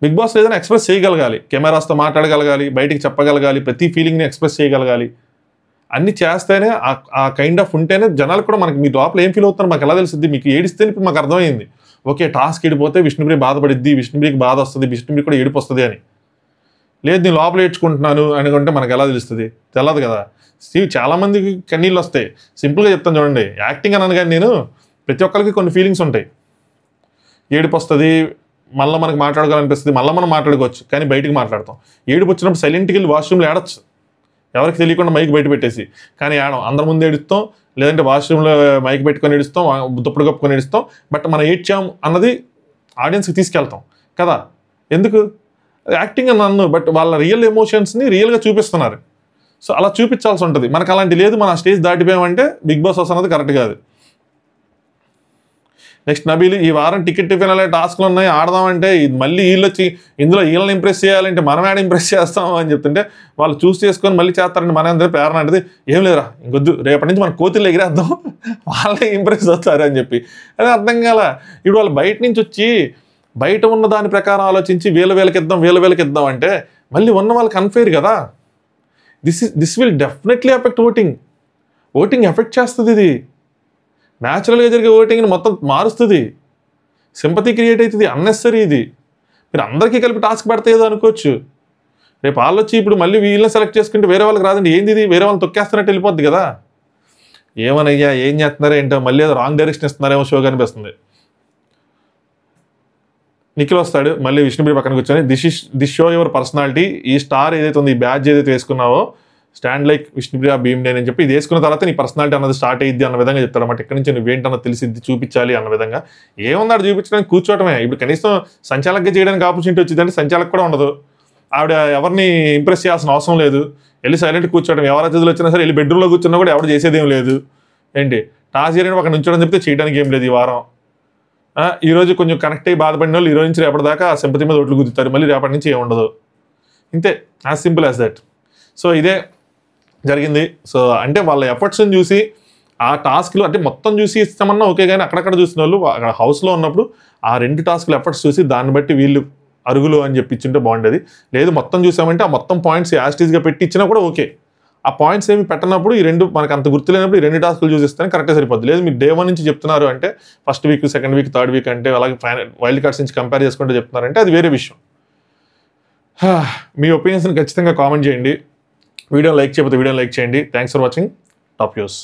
బిగ్ బాస్ ఏదైనా ఎక్స్ప్రెస్ చేయగలగాలి, కెమెరాస్తో మాట్లాడగలగాలి, బయటికి చెప్పగలగాలి, ప్రతి ఫీలింగ్ని ఎక్స్ప్రెస్ చేయగలగాలి. అన్నీ చేస్తేనే ఆ కైండ్ ఆఫ్ ఉంటేనే జనాలు కూడా మనకి మీ లోపల ఏం ఫీల్ అవుతున్నారు మాకు ఎలా తెలుస్తుంది. మీకు ఏడిస్తేనే ఇప్పుడు మాకు అర్థమైంది, ఓకే టాస్క్ ఏడిపోతే విష్ణుప్రియ బాధపడిద్ది, విష్ణుప్రియకి బాధ వస్తుంది, విష్ణుప్రియ కూడా ఏడుపు వస్తుంది అని. లేదు నేను లోపల ఏడ్చుకుంటున్నాను అనుకుంటే మనకు ఎలా తెలుస్తుంది? తెలదు కదా. చాలామందికి కన్నీళ్ళు వస్తాయి. సింపుల్గా చెప్తాను చూడండి, యాక్టింగ్ అన్నాను కానీ నేను ప్రతి ఒక్కరికి కొన్ని ఫీలింగ్స్ ఉంటాయి. ఏడుపు వస్తుంది, మళ్ళీ మనకు మాట్లాడుకోవాలనిపిస్తుంది, మళ్ళీ మనం మాట్లాడుకోవచ్చు, కానీ బయటికి మాట్లాడతాం. ఏడుపు వచ్చినప్పుడు సైలెంట్కి వెళ్ళి వాష్రూమ్లో ఏడొచ్చు, ఎవరికి తెలియకుండా మైక్ బయట పెట్టేసి. కానీ ఏడం అందరి ముందు ఏడుస్తాం, లేదంటే వాష్రూమ్లో మైక్ పెట్టుకొని ఏడుస్తాం, దుప్పుడు కప్పుకొని ఏడుస్తాం. బట్ మనం ఏడ్చాం అన్నది ఆడియన్స్కి తీసుకెళ్తాం కదా. ఎందుకు? యాక్టింగ్ అని అన్ను, బట్ వాళ్ళ రియల్ ఎమోషన్స్ని రియల్గా చూపిస్తున్నారు. సో అలా చూపించాల్సి ఉంటుంది. మనకు అలాంటి లేదు, మన స్టేజ్ దాటిపోయామంటే బిగ్ బాస్ హౌస్ అన్నది కరెక్ట్ కాదు. నెక్స్ట్ నబీల్, ఈ వారం టికెట్ ఫినాలే టాస్క్లు ఉన్నాయి ఆడదామంటే మళ్ళీ వీళ్ళు వచ్చి ఇందులో వీళ్ళని ఇంప్రెస్ చేయాలంటే మనం యాడ్ ఇంప్రెస్ చేస్తాం అని చెప్తుంటే వాళ్ళు చూస్ చేసుకొని మళ్ళీ చేస్తారంటే మన అందరూ ప్రేరణ అంటే ఏం లేదురా ఇంకొద్దు, రేపటి నుంచి మనం కోతిలో ఎగిరేద్దాం, వాళ్ళే ఇంప్రెస్ అవుతారు అని చెప్పి. అది అర్థం కాల. ఇప్పుడు వాళ్ళు బయట నుంచి వచ్చి బయట ఉన్న దాని ప్రకారం ఆలోచించి వీళ్ళకి ఇద్దాం అంటే మళ్ళీ ఉన్న వాళ్ళకి అన్ఫెయిర్ కదా. This will definitely effect voting effect చేస్తుంది. ఇది న్యాచురల్గా జరిగే ఓటింగ్ని మొత్తం మారుస్తుంది, సింపతి క్రియేట్ అవుతుంది. అన్నెసరీ ఇది. మీరు అందరికీ కలిపి టాస్క్ పెడితే ఏదో అనుకోవచ్చు, రేపు వాళ్ళు వచ్చి ఇప్పుడు మళ్ళీ వీళ్ళని సెలెక్ట్ చేసుకుంటే వేరే వాళ్ళకి రాదండి, ఏంది ఇది వేరే వాళ్ళని తొక్కేస్తున్నట్టు వెళ్ళిపోద్ది కదా. ఏమనయ్యా ఏం చేస్తున్నారో ఏంటో, మళ్ళీ ఏదో రాంగ్ డైరెక్షన్ ఇస్తున్నారేమో షో కనిపిస్తుంది. నిఖిల్ వస్తాడు మళ్ళీ విష్ణుప్రియ పక్కన కూర్చొని, దిస్ షో యువర్ పర్సనాలిటీ, ఈ స్టార్ ఏదైతే ఉంది, ఈ బ్యాడ్జ్ ఏదైతే వేసుకున్నావో స్టాండ్ లైక్ విష్ణుప్రియ భీమ్డే అని చెప్పి ఇది వేసుకున్న తర్వాత నీ పర్సనాలిటీ అన్నది స్టార్ట్ అయ్యిద్ది అన్న విధంగా చెప్తాడు అన్నమాట. ఇక్కడ నుంచి నువ్వేంటన్నది తెలిసిద్ది, చూపించాలి అన్న విధంగా. ఏముంది చూపించడానికి కూర్చోవటమే. ఇప్పుడు కనీసం సంచాలకుగా చేయడానికి ఆపర్చునిటీ వచ్చిందంటే సంచాలక్ కూడా ఉండదు, ఆవిడ ఎవరిని ఇంప్రెస్ చేయాల్సిన అవసరం లేదు, వెళ్ళి సైలెంట్ కూర్చోవడం. ఎవరి అతిథులు వచ్చినా సరే వెళ్ళి బెడ్రూమ్లో కూర్చున్నా కూడా ఎవరు చేసేదేం లేదు. ఏంటి టాస్ చేయడానికి అక్కడ నుంచోడం చెప్తే చేయడానికి ఏం లేదు. ఈ వారం ఈరోజు కొంచెం కనెక్ట్ అయ్యి బాధపడిన వాళ్ళు ఈరోజు నుంచి రేపటి దాకా సింపతి మీద ఓట్లు కుదురుతారు, మళ్ళీ రేపటి నుంచి ఏముండదు. ఇంతే, as simple as that. So ఇదే జరిగింది. సో అంటే వాళ్ళ ఎఫర్ట్స్ని చూసి ఆ టాస్క్లు అంటే మొత్తం చూసి ఇస్తామన్నా ఓకే, కానీ అక్కడక్కడ చూసిన వాళ్ళు అక్కడ హౌస్లో ఉన్నప్పుడు ఆ 2 టాస్క్లు ఎఫర్ట్స్ చూసి దాన్ని బట్టి వీళ్ళు అరుగులు అని చెప్పి ఇచ్చింటే బాగుండేది. లేదు మొత్తం చూసామంటే ఆ మొత్తం పాయింట్స్ యాస్టీజ్గా పెట్టి ఇచ్చినా కూడా ఓకే. ఆ పాయింట్స్ ఏమి పెట్టనప్పుడు ఈ 2 మనకు అంత గుర్తులేనప్పుడు ఈ 2 టాస్క్లు చూసిస్తేనే కరెక్ట్గా సరిపోద్ది. లేదు మీరు డే 1 నుంచి చెప్తున్నారు అంటే first week, second week, third week అంటే అలాగే వైల్డ్ కార్డ్స్ నుంచి కంపేర్ చేసుకుంటూ చెప్తున్నారంటే అది వేరే విషయం. మీ ఒపీనియన్స్ని ఖచ్చితంగా కామెంట్ చేయండి. వీడియోని లైక్ చేయకపోతే వీడియోని లైక్ చేయండి. Thanks for watching top news.